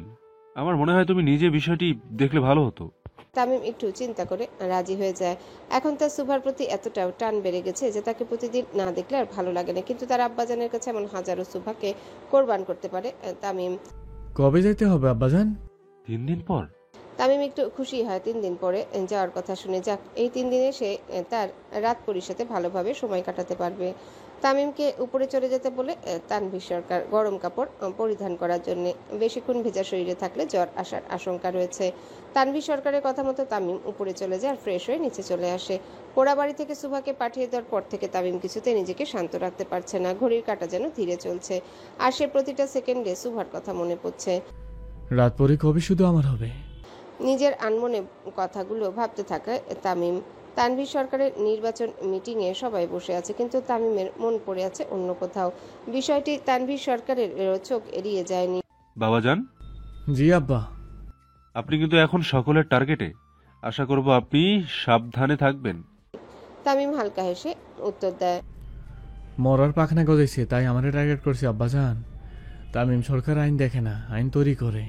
আমার মনে হয় তুমি নিজে বিষয়টি দেখলে ভালো হতো। তামিম একটু চিন্তা করে রাজি হয়ে যায়। এখন তার সুভার প্রতি এতটাও টান বেড়ে গেছে যে তাকে প্রতিদিন না দেখলে আর ভালো লাগে না, কিন্তু তার আব্বাজানের কাছে এমন হাজারো সুভাকে কোরবান করতে পারে তামিম। কবে যেতে হবে আব্বাজান? 3 দিন পর। তামিম একটু খুশি হয় 3 দিন পরে যাওয়ার কথা শুনে। যাক, এই 3 দিনে সে তার রাত পরির সাথে ভালোভাবে সময় কাটাতে পারবে। তামিমকে উপরে চলে যেতে বলে তানভীর সরকার গরম কাপড় পরিধান করার জন্য। বেশিক্ষণ ভেজা শরীরে থাকলে জ্বর আসার আশঙ্কা রয়েছে। তানভীর সরকারের কথা মতো তামিম উপরে চলে যায় আর ফ্রেশ হয়ে নিচে চলে আসে। পোড়াবাড়ি থেকে সুভাকে পাঠিয়ে দেওয়ার পর থেকে তামিম কিছুতে নিজেকে শান্ত রাখতে পারছে না। ঘড়ির কাঁটা যেন ধীরে চলছে আর সে প্রতিটা সেকেন্ডে সুভার কথা মনে পড়ছে। রাত পরে কবে শুধু আমার হবে? নিজের আনমনে কথাগুলো ভাবতে থাকে তামিম। তানভীর সরকারের নির্বাচন মিটিংয়ে সবাই বসে আছে, কিন্তু তামিমের মন পড়ে আছে অন্য কোথাও। বিষয়টি তানভীর সরকারের চোখ এড়িয়ে যায়নি। বাবাজান। জি আব্বা। আপনি কিন্তু এখন সকলের টার্গেটে। আশা করব আপনি সাবধানে থাকবেন। তামিম হালকা হেসে উত্তর দেয়। মরার পাখনা গজাইছে তাই আমারে টার্গেট করছে আব্বাজান। তামিম সরকার আইন দেখে না, আইন তৈরি করে।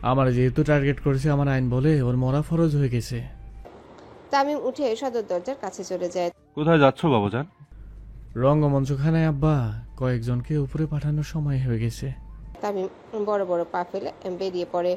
আমার যেহেতু টার্গেট করেছে, আমার আইন বলে ওর মরা ফরজ হয়ে গেছে। তামিম উঠে সদর দরজার কাছে চলে যায়। কোথায় যাচ্ছ বাবাজান? রঙ্গমঞ্চখানায় আব্বা, কয়েকজনকে উপরে পাঠানোর সময় হয়ে গেছে। তামিম বড় বড় পা ফেলে বেরিয়ে পড়ে।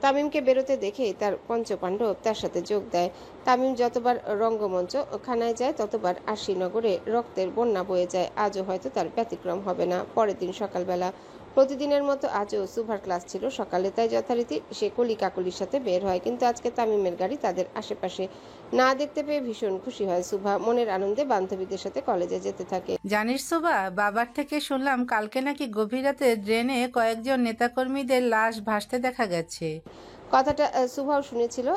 তামিমকে বেরোতে দেখে তার পঞ্চপাণ্ডব তার সাথে যোগ দেয়। তামিম যতবার রঙ্গমঞ্চ খানায় যায় ততবার আশিনগরে রক্তের বন্যা বয়ে যায়। আজও হয়তো তার ব্যতিক্রম হবে না। পরের দিন সকালবেলা প্রতিদিনের মতো আজও সুভার ক্লাস ছিল সকালে, তাই যথারীতি সে কলি কাকলির সাথে বের হয়। কিন্তু আজকে তামিমের গাড়ি তাদের আশেপাশে না দেখতে পেয়ে ভীষণ খুশি হয় সুভা। মনের আনন্দে বান্ধবীদের সাথে কলেজে যেতে থাকে। জানিস সুভা, বাবার থেকে শুনলাম কালকে নাকি গভীর রাতে ড্রেনে কয়েকজন নেতাকর্মীদের লাশ ভাসতে দেখা গেছে। কথাটা সুভাও শুনেছিল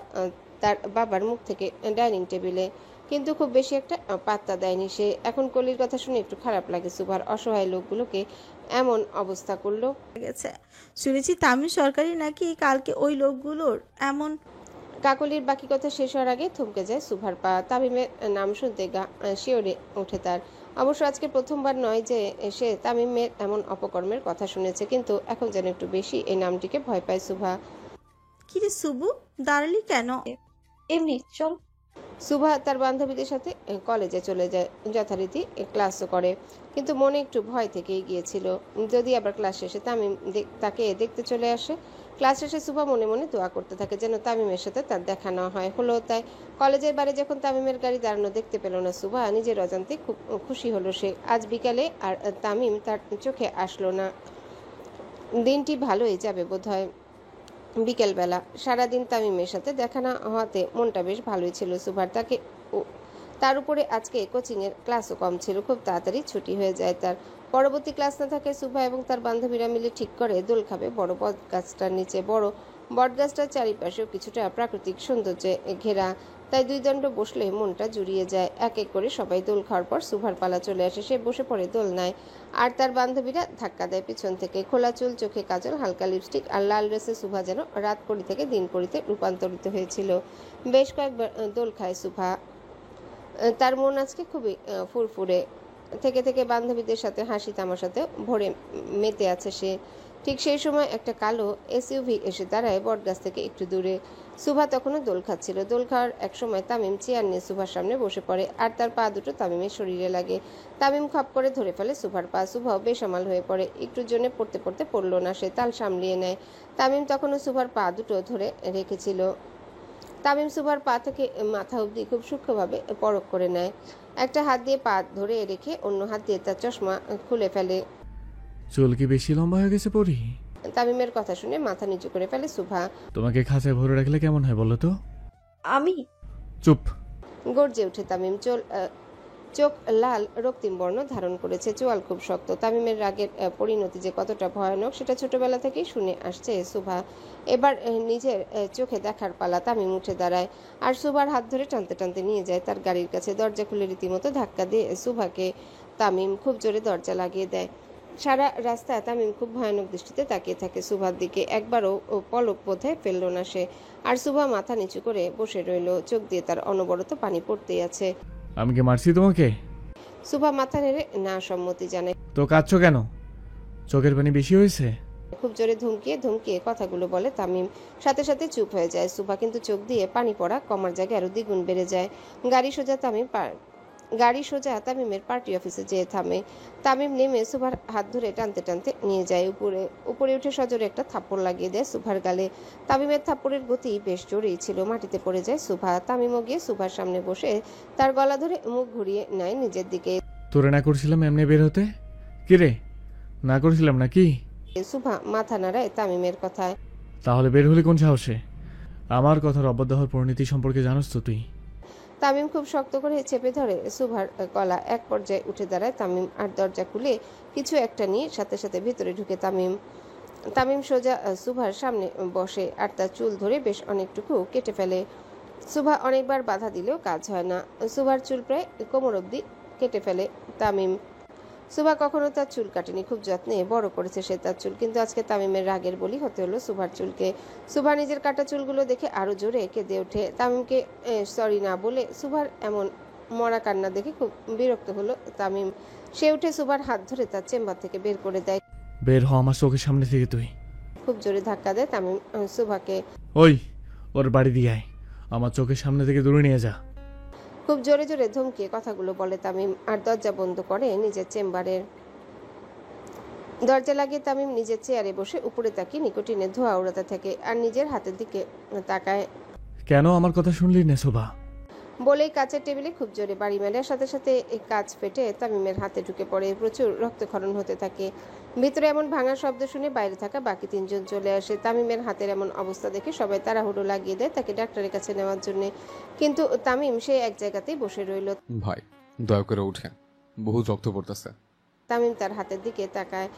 তার বাবার মুখ থেকে ডাইনিং টেবিলে, কিন্তু খুব বেশি একটা পাত্তা দেয়নি সে। এখন কলির কথা শুনে একটু খারাপ লাগে সুভার। অসহায় লোকগুলোকে এমন অবস্থা করলো। শুনেছি তামিম সরকারই নাকি কালকে ওই লোকগুলোর এমন। কাকলির বাকি কথা শেষ হওয়ার আগে থমকে যায় সুভার পা। তামিমের নাম শুনতে গা শিওরে ওঠে তার। অবশ্য আজকে প্রথমবার নয় যে সে তামিমের এমন অপকর্মের কথা শুনেছে, কিন্তু এখন যেন একটু বেশি এই নামটিকে ভয় পায় সুভা। কিরে সুবু, দাঁড়ালি কেন? এমনি চল। সুভা তার বান্ধবীদের সাথে কলেজে চলে যায়, যথারীতি ক্লাসও করে, কিন্তু মনে একটু ভয় থেকেই গিয়েছিল যদি আবার ক্লাস শেষে তামিম তাকে দেখতে চলে আসে। ক্লাস শেষে সুভা মনে মনে দোয়া করতে থাকে যেন তামিমের সাথে তার দেখা না হয়। হলো তাই। কলেজের বাইরে যখন তামিমের গাড়ি দাঁড়ানো দেখতে পেল না সুভা, নিজের অজান্তে খুব খুশি হলো সে। আজ বিকালে আর তামিম তার চোখে আসলো না। দিনটি ভালোই যাবে বোধহয়। বিকেলবেলা সারাদিন তামিমের সাথে দেখা না হওয়াতে মনটা বেশ ভালোই ছিল সুভার। তার উপরে আজকে কোচিংয়ের ক্লাসও কম ছিল, খুব তাড়াতাড়ি ছুটি হয়ে যায় তার। পরবর্তী ক্লাস না থাকে সুভা এবং তার বান্ধবীরা মিলে ঠিক করে দোল খাবে বড় বটগাছটার নিচে। বড় বটগাছটার চারিপাশেও কিছুটা প্রাকৃতিক সৌন্দর্যে ঘেরা, তাই দুই দণ্ড বসলে মনটা জুড়িয়ে যায়। এক এক করে সবাই দোল খাওয়ার পর সুভার পালা চলে আসে। সে বসে পড়ে দোলনায়, আর তার বান্ধবীরা ধাক্কা দেয় পিছন থেকে। খোলা চুল, চোখে কাজল, হালকা লিপস্টিক আর লাল ড্রেসে সুভা যেন রাত পরি থেকে দিন পরিতে রূপান্তরিত হয়েছিল। বেশ কয়েকবার দোল খায় সুভা। তার মন আজকে খুবই ফুরফুরে। থেকে থেকে বান্ধবীদের সাথে হাসি তামাশাতে ভরে মেতে আছে সে। ঠিক সেই সময় একটা কালো এসইউভি এসে দাঁড়ায় বটগাছ থেকে একটু দূরে। সুভা তখনও দোল খাচ্ছিল। দোল খাওয়ার এক সময় তামিম চেয়ার নিয়ে সুভার সামনে বসে পড়ে, আর তার পা দুটো তামিমের শরীরে লাগে। তামিম খপ করে ধরে ফেলে সুভার পা। সুভাও বেসামাল হয়ে পড়ে। একটু জন্য পড়তে পড়তে পড়ল না, সে তাল সামলিয়ে নেয়। তামিম তখনও সুভার পা দুটো ধরে রেখেছিল। তামিম সুভার পা থেকে মাথা অবধি খুব সূক্ষ্মভাবে পরখ করে নেয়। একটা হাত দিয়ে পা ধরে রেখে অন্য হাত দিয়ে তার চশমা খুলে ফেলে। চুল কি বেশি লম্বা হয়ে গেছে পরি? তামিমের কথা শুনে মাথা নিচু করে ফেলে সুভা। তোমাকে খাঁচায় ভরে রাখলে কেমন হয় বলো তো? আমি? চুপ! গর্জে উঠে তামিম। চোখ লাল রক্তিম বর্ণ ধারণ করেছে, চোয়াল খুব শক্ত। তামিমের রাগের পরিণতি যে কতটা ভয়ানক সেটা ছোটবেলা থেকেই শুনে আসছে সুভা। এবার নিজের চোখে দেখার পালা। তামিম উঠে দাঁড়ায় আর সুভার হাত ধরে টানতে টানতে নিয়ে যায় তার গাড়ির কাছে। দরজা খুলে রীতিমতো ধাক্কা দিয়ে সুভাকে তামিম খুব জোরে দরজা লাগিয়ে দেয়। সারা রাস্তা তামিম খুব ভয়ানক দৃষ্টিতে তাকিয়ে থাকে সুভার দিকে। একবারও পলক বোধহয় ফেলল না সে। আর সুভা মাথা নিচু করে বসে রইল, চোখ দিয়ে তার অনবরত পানি পড়তেই আছে। আমি কি মারছি তোমাকে? সুভা মাথা নেড়ে না সম্মতি জানায়। তো কাঁদছো কেন? চোখের পানি বেশি হয়েছে? খুব জোরে ধমকিয়ে ধমকিয়ে কথাগুলো বলে তামিম। সাথে সাথে চুপ হয়ে যায় সুভা, কিন্তু চোখ দিয়ে পানি পড়া কমার জায়গায় আরো দ্বিগুণ বেড়ে যায়। গাড়ি সোজা তামিমের পার্টি অফিসে যেয়ে থামে। তামিম নেমে সুভার হাত ধরে টানতে টানতে নিয়ে যায় উপরে উঠে সজোরে একটা থাপ্পড় লাগিয়ে দেয় সুভার গালে। তামিমের থাপ্পড়ের গতি বেশ জোরেই ছিল। মাটিতে পড়ে যায় সুভা। তামিমও গিয়ে সুভার সামনে বসে তার গলা ধরে মুখ ঘুরিয়ে নেয় নিজের দিকে। তোরে না করছিলাম এমনি বের হতে? কিরে, না করছিলাম নাকি? সুভা মাথা নাড়ায় তামিমের কথায়। তাহলে বের হলে কোন সাহসে? আমার কথার অবাধ্য হওয়ার পরিণতি সম্পর্কে জানোস তো তুই? তামিম খুব শক্ত করে চেপে ধরে সুভার গলা। এক পর্যায়ে উঠে দাঁড়ায় তামিম আর দরজা খুলে কিছু একটা নিয়ে সাথে সাথে ভিতরে ঢুকে তামিম সোজা সুভার সামনে বসে আর তার চুল ধরে বেশ অনেকটুকু কেটে ফেলে। সুভা অনেকবার বাধা দিলেও কাজ হয় না। সুভার চুল প্রায় কোমর অবধি কেটে ফেলে তামিম। সুভা কখনো তার চুল কাটেনি, খুব যত্নে বড় করেছে সে তার চুল, কিন্তু আজকে তামিমের রাগের বলি হতে হলো সুভার চুলকে। সুভা নিজের কাটা চুলগুলো দেখে আরো জোরে কেঁদে ওঠে। তামিমকে সরি না বলে সুভার এমন মরা কান্না দেখে খুব বিরক্ত হলো তামিম। সে উঠে সুভার হাত ধরে তার চেম্বার থেকে বের করে দেয়। বের হ আমার চোখের সামনে থেকে তুই! খুব জোরে ধাক্কা দেয় তামিম সুভাকে। ওই, ওর বাড়ি দিয়ে আয়, আমার চোখের সামনে থেকে দূরে নিয়ে যা। খুব জোরে জোরে ধমকিয়ে কথাগুলো বলে তামিম আর দরজা বন্ধ করে নিজের চেম্বারের। দরজা লাগিয়ে তামিম নিজের চেয়ারে বসে উপরে তাকিয়ে নিকোটিনের ধোঁয়া উড়াতে থাকে আর নিজের হাতের দিকে তাকায়। কেন আমার কথা শুনলি না শোভা? বলেই কাচের টেবিলে খুব জোরে বাড়ি মারে। সাথে সাথে কাচ ফেটে তামিমের হাতে ঢুকে পড়ে। প্রচুর রক্তক্ষরণ হতে থাকে। ভিতরে এমন ভাঙার শব্দ শুনে বাইরে থাকা বাকি তিনজন চলে আসে। তামিমের হাতের এমন অবস্থা দেখে সবাই তাড়াহুড়ো লাগিয়ে দেয় তাকে ডাক্তারের কাছে নেওয়ার জন্য, কিন্তু তামিম সে এক জায়গাতেই বসে রইল। ভাই দয়া করে উঠেন, বহুত রক্ত পড়তেছে। তামিম তার হাতের দিকে তাকায়।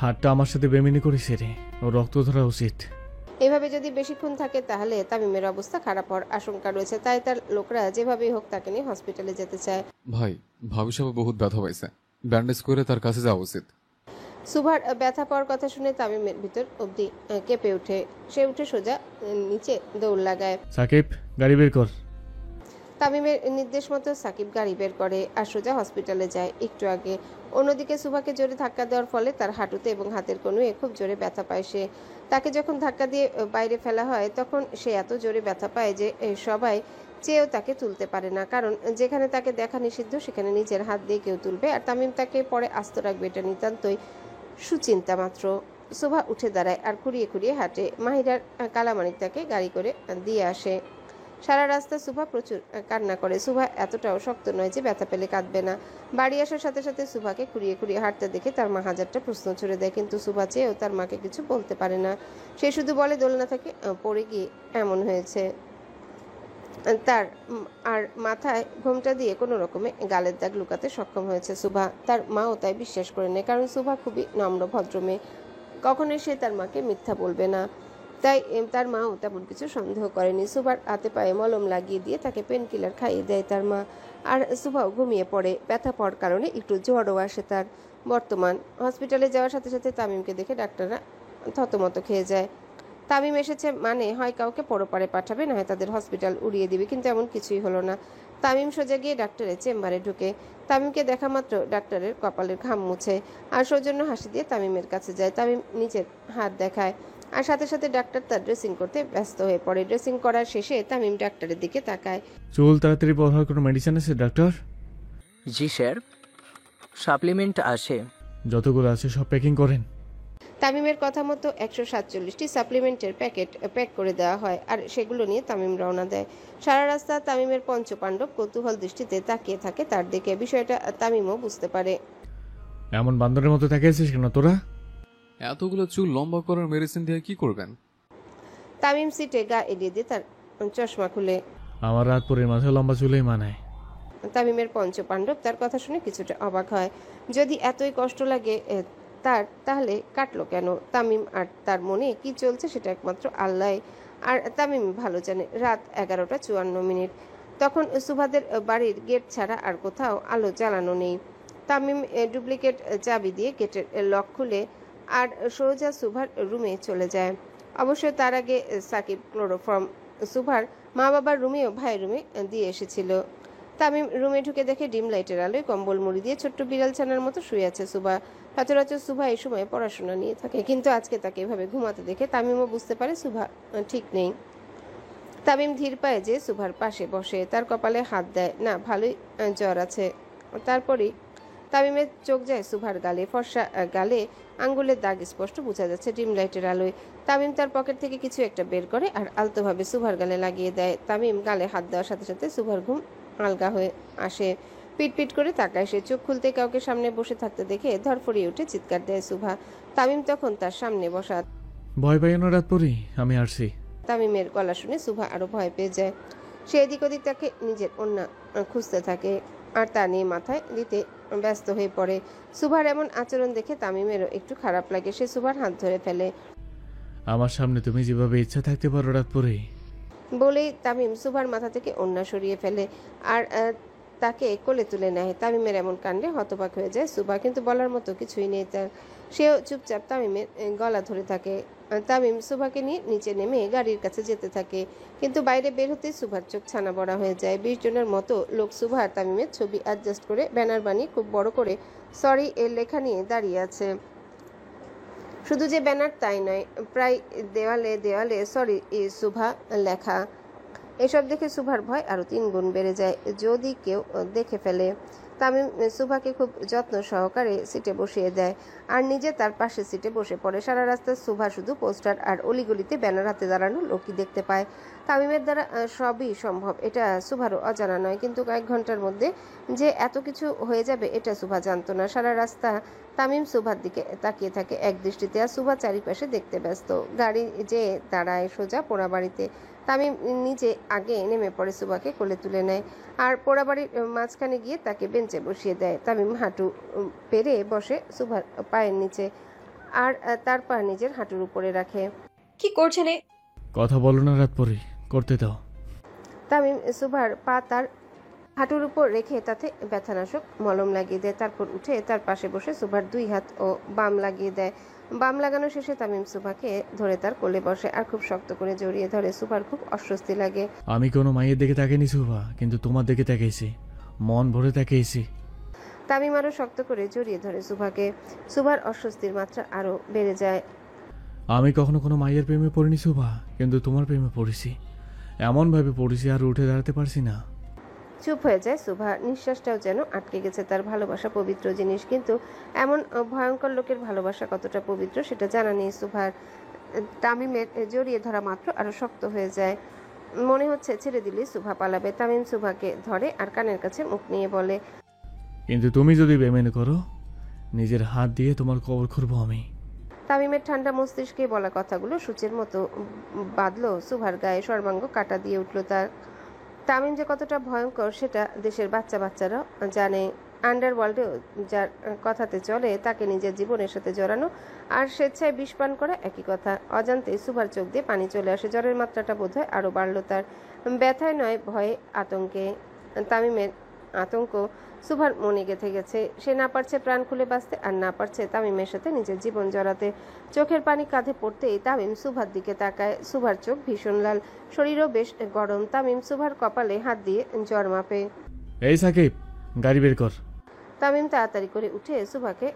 হাতটা আমার সাথে বেমিনি করেছে রে, ও রক্ত ধরা উচিত। এভাবে যদি বেশিক্ষণ থাকে তাহলে তামিমের অবস্থা খারাপ হওয়ার আশঙ্কা রয়েছে, তাই তার লোকরা যেভাবেই হোক তাকে নিয়ে হসপিটালে যেতে চায়। ভাই ভাবি সাহেব বহুত ব্যথা পাইছে, ব্যান্ডেজ করে তার কাছে যাওয়া উচিত। সুভার ব্যথা পাওয়ার কথা শুনে তামিমের ভিতর অবধি কেঁপে ওঠে। সে উঠে সোজা নিচে দৌড় লাগায়। সাকিব, গাড়ি বের কর। তামিমের নির্দেশ মতো সাকিব গাড়ি বের করে আর সোজা হসপিটালে যায় একটু আগে। অন্যদিকে সুভাকে জোরে ধাক্কা দেওয়ার ফলে তার হাঁটুতে এবং হাতের কনুয়ে খুব জোরে ব্যথা পায় সে। তাকে যখন ধাক্কা দিয়ে বাইরে ফেলা হয় তখন সে এত জোরে ব্যথা পায় যে সবাই চেয়েও তাকে তুলতে পারে না, কারণ যেখানে তাকে দেখা নিষিদ্ধ সেখানে নিজের হাত দিয়ে কেউ তুলবে আর তামিম তাকে পরে আস্ত রাখবে, এটা নিতান্তই সুচিন্তা মাত্র। সুভা উঠে দাঁড়ায় আর খুঁড়িয়ে খুঁড়িয়ে হাঁটে। মাহিরার কালামানিক তাকে গাড়ি করে দিয়ে আসে। সারা রাস্তা সুভা প্রচুর কান্না করে। সুভা এতটাও শক্ত নয় যে ব্যথা পেলে কাঁদবে না। বাড়ি আসার সাথে সাথে সুভাকে খুঁড়িয়ে খুঁড়িয়ে হাঁটতে দেখে তার মা হাজারটা প্রশ্ন ছুড়ে দেয়, কিন্তু সুভা চেয়েও তার মাকে কিছু বলতে পারে না। সে শুধু বলে দোলনা থেকে পড়ে গিয়ে এমন হয়েছে। তার আর মাথায় ঘোমটা দিয়ে কোনো রকমে গালের দাগ লুকাতে সক্ষম হয়েছে সুভা। তার মাও তাই বিশ্বাস করে নেয়, কারণ সুভা খুবই নম্র ভদ্র মেয়ে, কখনোই সে তার মাকে মিথ্যা বলবে না। তাই তার মাও তেমন কিছু সন্দেহ করেনি। সুভার হাতে পায়ে মলম লাগিয়ে দিয়ে তাকে পেন কিলার খাইয়ে দেয় তার মা। আর সুভাও ঘুমিয়ে পড়ে। ব্যথা পাওয়ার কারণে একটু জ্বরও আসে তার। বর্তমান হসপিটালে যাওয়ার সাথে সাথে তামিমকে দেখে ডাক্তাররা থতমত খেয়ে যায়। তামিম এসেছে মানে হয় কাউকে পরপারে পাঠাবে, না হয় তাদের হসপিটাল উড়িয়ে দিবে, কিন্তু এমন কিছুই হলো না। তামিম সোজা গিয়ে ডাক্তারের চেম্বারে ঢুকে। তামিমকে দেখা মাত্র ডাক্তারের কপালের ঘাম মুছে আর সৌজন্য হাসি দিয়ে তামিমের কাছে যায়। তামিম নিজের হাত দেখায় আর সাথে সাথে ডাক্তার তার ড্রেসিং করতে ব্যস্ত হয়ে পড়ে। ড্রেসিং করার শেষে তামিম ডাক্তারের দিকে তাকায়। চুল তাড়াতাড়ি বড় হওয়ার কোনো মেডিসিন আছে ডাক্তার? জি স্যার, সাপ্লিমেন্ট আছে। যতগুলো আছে সব প্যাকিং করেন। তামিমের কথা মতো 147টি সাপ্লিমেন্টের প্যাকেট প্যাক করে দেওয়া হয় আর সেগুলো নিয়ে তামিম রওনা দেয়। সারা রাস্তা তামিমের পঞ্চপাণ্ডব কৌতূহল দৃষ্টিতে তাকিয়ে থাকে তার দিকে। বিষয়টা তামিমও বুঝতে পারে। এমন বান্দরের মতো তাকিয়েছিস কেন তোরা? এতগুলো চুল লম্বা করার মেডিসিন দিয়ে কি করবেন? তামিম সিটে গা এড়িয়ে দিয়ে তার চশমা খুলে। আমার রাত পরের মাথায় লম্বা চুলেই মানায়। তামিমের পঞ্চপাণ্ডব তার কথা শুনে কিছুটা অবাক হয়। যদি এতই কষ্ট লাগে তাহলে কাটলো কেন? তামিম আর তার মনে কি চলছে সেটা একমাত্র আল্লাহ আর তামিম ভালো জানে। রাত 11:54। তখন সুভাদের বাড়ির গেট ছাড়া আর কোথাও আলো জ্বালানো নেই। তামিম ডুপ্লিকেট চাবি দিয়ে গেটের লক খুলে আর সোজা সুভার রুমে চলে যায়। অবশ্য তার আগে সাকিব ক্লোরোফর্ম সুভার মা বাবার রুমেও ভাইয়ের রুমে দিয়ে এসেছিল। তামিম রুমে ঢুকে দেখে ডিম লাইটের আলোয় কম্বল মুড়ি দিয়ে ছোট্ট বিড়াল ছানার মতো শুয়ে আছে সুভা। সচরাচর সুভা এই সময় পড়াশোনা নিয়ে থাকে, কিন্তু আজকে তাকে এভাবে ঘুমাতে দেখে তামিমও বুঝতে পারে সুভা ঠিক নেই। তামিম ধীর পায়ে যে সুভার পাশে বসে, তার কপালে হাত দেয়। না, ভালোই জ্বর আছে। তারপরই তামিমের চোখ যায় সুভার গালে। ফর্সা গালে আঙ্গুলের দাগ স্পষ্ট বোঝা যাচ্ছে ডিম লাইটের আলোয়। তামিম তার পকেট থেকে কিছু একটা বের করে আর আলতোভাবে সুভার গালে লাগিয়ে দেয়। তামিম গালে হাত দেওয়ার সাথে সাথে সুভার ঘুম আলগা হয়ে আসে। পিটপিট করে তাকায় সে। চোখ খুলতে কাউকে সামনে বসে থাকতে দেখে ধরফড়িয়ে উঠে চিৎকার দেয় সুভা। তামিম তখন তার সামনে বসা। ভয় পাই না রাত পরেই, আমি আসছি। তামিমের গলা শুনে সুভা আরো ভয় পেয়ে যায়। সে এদিক ওদিক তাকে নিজের ওন্না খুঁজতে থাকে আর তা নিয়ে মাথায় দিতে ব্যস্ত হয়ে পড়ে। সুভার এমন আচরণ দেখে তামিমেরও একটু খারাপ লাগে। সে সুভার হাত ধরে ফেলে। আমার সামনে তুমি যেভাবে ইচ্ছা থাকতে পারো রাত পরেই। বলেই তামিম সুভার মাথা থেকে ওন্না সরিয়ে ফেলে আর তাকে কোলে তুলে নেয়। তামিমের এমন কাণ্ডে হতবাক হয়ে যায় সুভা, কিন্তু বলার মতো কিছুই নেই তার। সেও চুপচাপ তামিমের গলা ধরে থাকে। তামিম সুভাকে নিয়ে নিচে নেমে গাড়ির কাছে যেতে থাকে, কিন্তু বাইরে বের হতে সুভার চোখ ছানা বড়া হয়ে যায়। 20 জনের মতো লোক সুভার তামিমের ছবি অ্যাডজাস্ট করে ব্যানার বানিয়ে খুব বড় করে সরি এর লেখা নিয়ে দাঁড়িয়ে আছে। শুধু যে ব্যানার তাই নয়, প্রায় দেওয়ালে দেওয়ালে সরি সুভা লেখা। এসব দেখে সুভার ভয় আরো 3 গুণ বেড়ে যায় যদি কেউ দেখে ফেলে। তামিম সুভাকে খুব যত্ন সহকারে সিটে বসিয়ে দেয় আর নিজে তার পাশে সিটে বসে পড়ে। সারা রাস্তায় সুভা শুধু পোস্টার আর অলিগলিতে ব্যানার হাতে দাঁড়ানো লোকই দেখতে পায়। তামিমের দ্বারা সবই সম্ভব, এটা সুভারও অজানা নয়, কিন্তু কয়েক ঘন্টার মধ্যে যে এত কিছু হয়ে যাবে এটা সুভা জানতো না। সারা রাস্তা তামিম সুভার দিকে তাকিয়ে থাকে এক দৃষ্টিতে, আর সুভা চারিপাশে দেখতে ব্যস্ত। গাড়ি যে দাঁড়ায় সোজা পোড়াবাড়িতে। তামিম নিজে আগে নেমে পড়ে, সুভাকে কোলে তুলে নেয় আর পোড়াবাড়ির মাঝখানে গিয়ে তাকে বেঞ্চে বসিয়ে দেয়। তামিম হাঁটু পেরে বসে সুভার পায়ের নিচে আর তার পা নিজের হাঁটুর উপরে রাখে। কি করছেন? কথা বলো না রাত পরেই, করতে দাও। তামিম সুভার পা তার হাঁটুর উপর রেখে তাতে ব্যথানাশক মলম লাগিয়ে দেয়। তারপর উঠে তার পাশে বসে সুভার 2 হাত ও বাম লাগিয়ে দেয়। বাম লাগানো শেষে তামিম সুভাকে ধরে তার কোলে বসে আর খুব শক্ত করে জড়িয়ে ধরে। সুভার খুব অস্বস্তি লাগে। আমি কোনো মায়ের দিকে তাকাইনি সুভা, কিন্তু তোমার দিকে তাকাইছি, মন ভরে তাকাইছি। তামিম আরো শক্ত করে জড়িয়ে ধরে সুভাকে। সুভার অস্বস্তির মাত্রা আরো বেড়ে যায়। আমি কখনো কোনো মায়ের প্রেমে পড়িনি সুভা, কিন্তু তোমার প্রেমে পড়েছি। এমন ভাবে পড়েছি আর উঠে দাঁড়াতে পারছি না। চুপ হয়ে যায় সুভা। নিঃশ্বাসটাও যেন আটকে গেছে। তার ভালোবাসা পবিত্র জিনিস, কিন্তু এমন ভয়ঙ্কর লোকের ভালোবাসা কতটা পবিত্র সেটা জানা নেই সুভার। তামিমের জড়িয়ে ধরা মাত্র আরো শক্ত হয়ে যায়। মনে হচ্ছে ছেড়ে দিলে সুভা পালাবে। তামিম সুভাকে ধরে আর কানের কাছে মুখ নিয়ে বলে, কিন্তু তুমি যদি বেমেনে করো, নিজের হাত দিয়ে তোমার কবর করবো আমি। তামিমের ঠান্ডা মস্তিষ্কে বলা কথাগুলো সূচের মতো বাঁধলো সুভার গায়ে, সর্বাঙ্গ কাটা দিয়ে উঠল তার। তামিম যে কতটা ভয়ঙ্কর সেটা দেশের বাচ্চারা জানে। আন্ডারওয়ার্ল্ডেও যার কথাতে চলে তাকে নিজের জীবনের সাথে জড়ানো আর স্বেচ্ছায় বিষ পান করা একই কথা। অজান্তে সুভার চোখ দিয়ে পানি চলে আসে। জ্বরের মাত্রাটা বোধহয় আরও বাড়ল তার, ব্যথায় নয় ভয়ে, আতঙ্কে। তামিমের আতঙ্ক সুভার মনে গেঁথে গেছে। সে না পারছে প্রাণ খুলে বাঁচতে, আর না পারছে তামিমের সাথে নিজের জীবন জড়াতে। চোখের পানি কাঁধে পড়তেই তামিম সুভার দিকে তাকায়। সুভার চোখ ভীষণ লাল, শরীরও বেশ গরম। তামিম সুভার কপালে হাত দিয়ে জ্বর মাপে। এই সাকিব, গাড়ি বের কর। তামিম তাড়াতাড়ি করে উঠে সুভাকে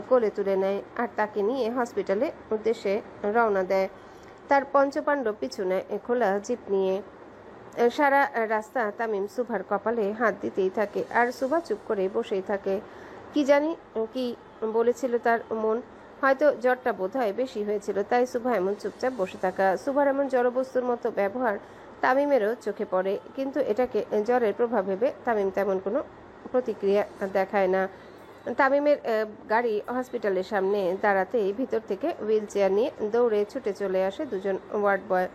কোলে তুলে নেয় আর তাকে নিয়ে হসপিটালে উদ্দেশ্যে রওনা দেয়। তার পঞ্চপাণ্ডব পিছু নেয় খোলা জিপ নিয়ে। সারা রাস্তা তামিম সুভার কপালে হাত দিতেই থাকে আর সুভা চুপ করে বসেই থাকে। কি জানি কি বলেছিল তার মন, হয়তো জ্বরটা বোধহয় বেশি হয়েছিল, তাই সুভা এমন চুপচাপ বসে থাকা। সুভার এমন জড়বস্তুর মতো ব্যবহার তামিমেরও চোখে পড়ে, কিন্তু এটাকে জ্বরের প্রভাব ভেবে তামিম তেমন কোনো প্রতিক্রিয়া দেখায় না। তামিমের গাড়ি হসপিটালের সামনে দাঁড়াতেই ভিতর থেকে হুইল চেয়ার নিয়ে দৌড়ে ছুটে চলে আসে দুজন ওয়ার্ড বয়।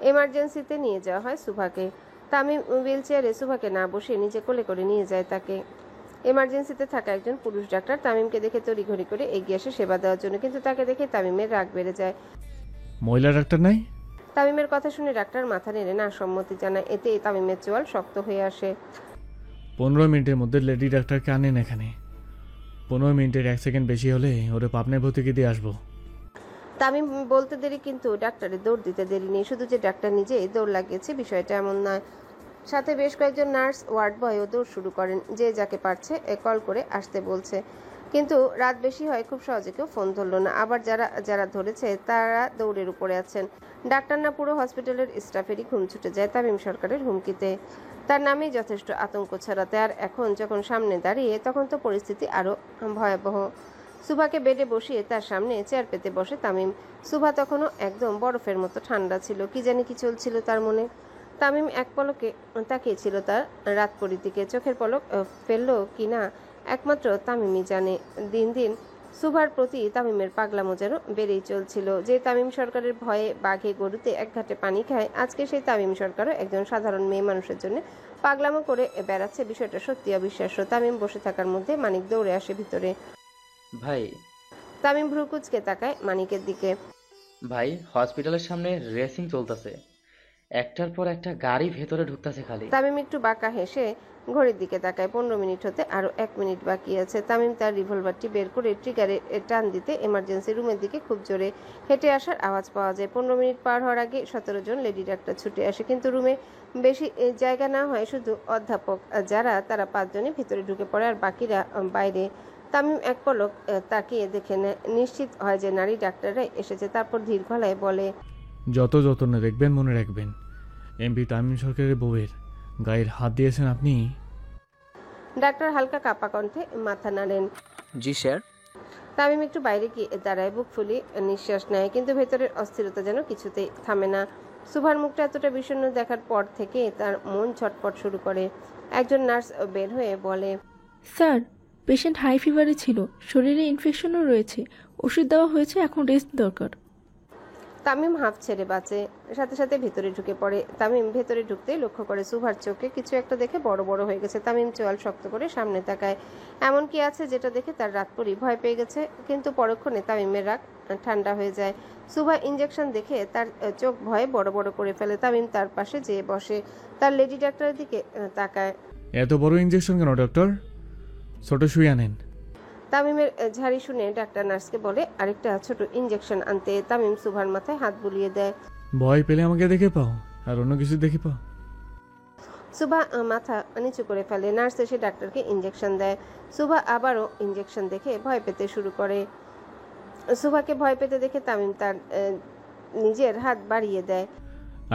এমার্জেন্সিতে নিয়ে যাওয়া হয় সুভাকে। তামিম হুইল চেয়ারে সুভাকে না বসে নিজে কোলে করে নিয়ে যায় তাকে। এমার্জেন্সিতে থাকা একজন পুরুষ ডাক্তার তামিমকে দেখে তড়িঘড়ি করে এগিয়ে আসে সেবা দেওয়ার জন্য, কিন্তু তাকে দেখে তামিমের রাগ বেড়ে যায়। মহিলা ডাক্তার নাই? তামিমের কথা শুনে ডাক্তার মাথা নেড়ে না সম্মতি জানায়। এতে তামিমের চোয়াল শক্ত হয়ে আসে। 15 মিনিটের মধ্যে লেডি ডাক্তারকে আনেন এখানে। 15 মিনিটের 1 সেকেন্ড বেশি হলে ওরে পাবনায় ভর্তি দিয়ে আসবো। তামিম বলতে দেরি, কিন্তু ডাক্তারের দৌড় দিতে দেরি নেই। শুধু যে ডাক্তার নিজেই দৌড় লাগিয়েছে বিষয়টা এমন নয়, সাথে বেশ কয়েকজন নার্স, ওয়ার্ড বয়ও দৌড় শুরু করেন। যে যাকে পারছে কল করে আসতে বলছে, কিন্তু রাত বেশি হয় খুব সহজে কেউ ফোন ধরল না। আবার যারা ধরেছে তারা দৌড়ের উপরে আছেন। ডাক্তার না, পুরো হসপিটালের স্টাফেরই ঘুম ছুটে যায় তামিম সরকারের হুমকিতে, তার নামেই যথেষ্ট আতঙ্ক ছড়াতে। আর এখন যখন সামনে দাঁড়িয়ে, তখন তো পরিস্থিতি আরও ভয়াবহ। সুভাকে বেডে বসিয়ে তার সামনে চেয়ার পেতে বসে তামিম। সুভা তখনও একদম বরফের মতো ঠান্ডা ছিল। কি জানি কি চলছিল তার মনে। তামিম এক পলকে তাকিয়েছিল তার রাত পরিদিকে। চোখের পলক ফেললো কি না একমাত্র তামিমই জানে। দিন দিন সুভার প্রতি তামিমের পাগলামো যেন বেড়েই চলছিল। যে তামিম সরকারের ভয়ে বাঘে গরুতে এক ঘাটে পানি খায়, আজকে সেই তামিম সরকারও একজন সাধারণ মেয়ে মানুষের জন্য পাগলামো করে বেড়াচ্ছে। বিষয়টা সত্যি অবিশ্বাস্য। তামিম বসে থাকার মধ্যে মানিক দৌড়ে আসে ভিতরে। ভাই, তামিম ভ্রু কুঁচকে তাকায় মানিকের দিকে। ভাই, হসপিটালের সামনে রেসিং চলতেছে, একটার পর একটা গাড়ি ভেতরে ঢুকতেছে খালি। তামিম একটু বাঁকা হেসে ঘড়ির দিকে তাকায়। 15 মিনিট হতে আরো 1 মিনিট বাকি আছে। তামিম তার রিভলভারটি বের করে ট্রিগারে টান দিতে এমার্জেন্সি রুমের দিকে খুব জোরে হেঁটে আসার আওয়াজ পাওয়া যায়। 15 মিনিট পার হওয়ার আগে 17 জন লেডি ডাক্তার ছুটে আসে, কিন্তু রুমে বেশি জায়গা না হয় শুধু অধ্যাপক যারা, তারা 5 জনই ভিতরে ঢুকে পড়ে আর বাকিরা বাইরে। তামিম এক পলক তাকিয়ে দেখে নেয়, নিশ্চিত হয় যে নারী ডাক্তাররাই এসেছে। তারপর ধীর গলায় বলে, যত যত্নে দেখবেন মনে রাখবেন, এমপি তামিম সরকারের বউয়ের গায়ের হাত দিয়েছেন আপনি। ডাক্তার হালকা কাঁপা কণ্ঠে মাথা নাড়েন। জি স্যার। তামিম একটু বাইরে গিয়ে দাঁড়ায়, বুক ফুলিয়ে নিঃশ্বাস নেয়, কিন্তু ভেতরের অস্থিরতা যেন কিছুতেই থামে না। সুভার মুখটা এতটা বিষণ্ণ দেখার পর থেকে তার মন ছটপট শুরু করে। একজন নার্স বের হয়ে বলে, স্যার, পেশেন্ট হাই ফিভারে ছিল, শরীরে ইনফেকশনও রয়েছে, ওষুধ দেওয়া হয়েছে, এখন রেস্ট দরকার। তামিম হাঁফ ছেড়ে বাঁচে, সাথে সাথে ভেতরে ঢুকে পড়ে। তামিম ভেতরে ঢুকতেই লক্ষ্য করে সুভার চোখে কিছু একটা দেখে বড় বড় হয়ে গেছে। তামিম চোয়াল শক্ত করে সামনে তাকায়। এমন কি আছে যেটা দেখে তার রাত পরি ভয় পেয়ে গেছে, কিন্তু পরক্ষণে তামিমের রাগ ঠান্ডা হয়ে যায়। সুভা ইঞ্জেকশন দেখে তার চোখ ভয়ে বড় বড় করে ফেলে। তামিম তার পাশে যেয়ে বসে, তার লেডি ডাক্তারের দিকে তাকায়। এত বড় ইঞ্জেকশন কেন ডক্টর? ছোট সুই আনেন। তামিমের ঝাড়ি শুনে ডাক্তার নার্সকে বলে আরেকটা ছোট ইঞ্জেকশন আনতে। তামিম সুভার মাথায় হাত বুলিয়ে দেয়। ভয় পেলে আমাকে দেখে পাও, আর অন্য কিছু দেখে পাও। সুভা মাথা নিচু করে ফেলে। নার্স এসে ডাক্তারকে ইঞ্জেকশন দেয়। সুভা আবারও ইঞ্জেকশন দেখে ভয় পেতে শুরু করে। সুভাকে ভয় পেতে দেখে তামিম তার নিজের হাত বাড়িয়ে দেয়।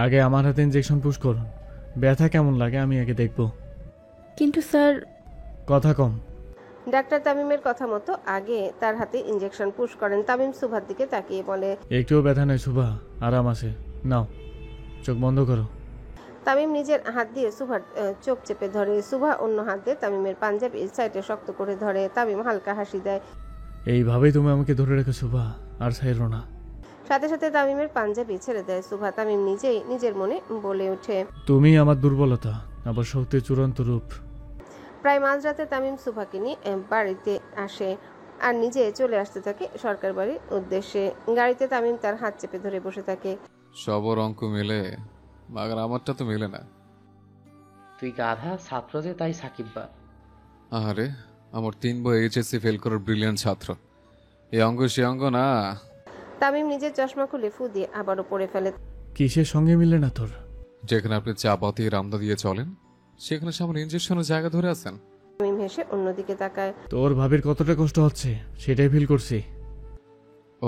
আগে আমার হাতে ইঞ্জেকশন পুশ করুন, ব্যথা কেমন লাগে আমি আগে দেখব। কিন্তু স্যার। কথা কম। ডাক্তার তামিমের কথা মতো আগে তার হাতে ইঞ্জেকশন পুশ করেন। তামিম সুভার দিকে তাকিয়ে বলে, একটুও ব্যথা নেই সুভা, আরাম আছে, নাও চোখ বন্ধ করো। তামিম নিজের হাত দিয়ে সুভার চোখ চেপে ধরে, সুভা অন্য হাত দিয়ে তামিমের পাঞ্জাবির সাইডে শক্ত করে ধরে। তামিম হালকা হাসি দেয়। এইভাবেই তুমি আমাকে ধরে রেখো সুভা, আর ছাইরো না। সাথে সাথে তামিমের পাঞ্জাবি ছেড়ে দেয় সুভা। তামিম নিজেই নিজের মনে বলে ওঠে, তুমি আমার দুর্বলতা, আবার শক্তির চূড়ান্ত রূপ। প্রায় মাঝরাতে তামিম সুভাকে নিয়ে বাড়িতে আসে আর নিজে চলে আসতে থাকে সরকার বাড়ির উদ্দেশ্যে। গাড়িতে তামিম তার হাত চেপে ধরে বসে থাকে। সবর অঙ্ক মেলে, মাগার আমারটা তো মেলে না। তুই গাধা ছাত্র যে, তাই সাকিব্বা। আরে আমার 3 বই এইচএসসি ফেল করার ব্রিলিয়ান্ট ছাত্র, এই অঙ্গ সে অঙ্গ না। তামিম নিজের চশমা খুলে ফু দিয়ে আবারও পড়ে ফেলে। কিসের সঙ্গে মিলে না তোর? যেখানে আপনি চা পাতি রামদা দিয়ে চলেন, সেখানে সামনে ইঞ্জেকশনের জায়গা ধরে আছেন। তামিম হেসে অন্যদিকে তাকায়। তোর ভাবির কতটা কষ্ট হচ্ছে সেটাই ফিল করছি।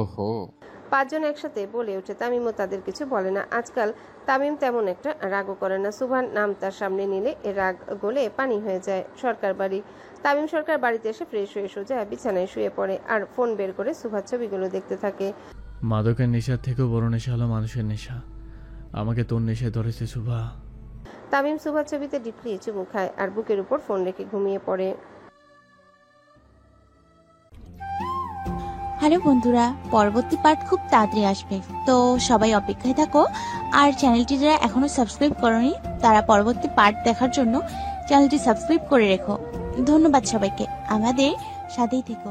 ওহো। 5 জন একসাথে বলে ওঠে। তামিমও তাদের কিছু বলে না। আজকাল তামিম তেমন একটা রাগও করে না। সুভার নাম তার সামনে নিলে এ রাগ গলে পানি হয়ে যায়। সরকার বাড়ি। তামিম সরকার বাড়িতে এসে ফ্রেশ হয়ে সোজা বিছানায় শুয়ে পড়ে আর ফোন বের করে সুভার ছবিগুলো দেখতে থাকে। মাদকের নেশার থেকেও বড় নেশা হলো মানুষের নেশা। আমাকে তোর নেশায় ধরেছে সুভা। তামিম সুভার ছবিতে ডিপলি চুমু খায় আর বুকের উপর ফোন রেখে ঘুমিয়ে পড়ে। হ্যালো বন্ধুরা, পরবর্তী পার্ট খুব তাড়াতাড়ি আসবে, তো সবাই অপেক্ষায় থাকো। আর চ্যানেলটি যারা এখনো সাবস্ক্রাইব করোনি তারা পরবর্তী পার্ট দেখার জন্য চ্যানেলটি সাবস্ক্রাইব করে রেখো। ধন্যবাদ সবাইকে, আমাদের সাথেই থেকো।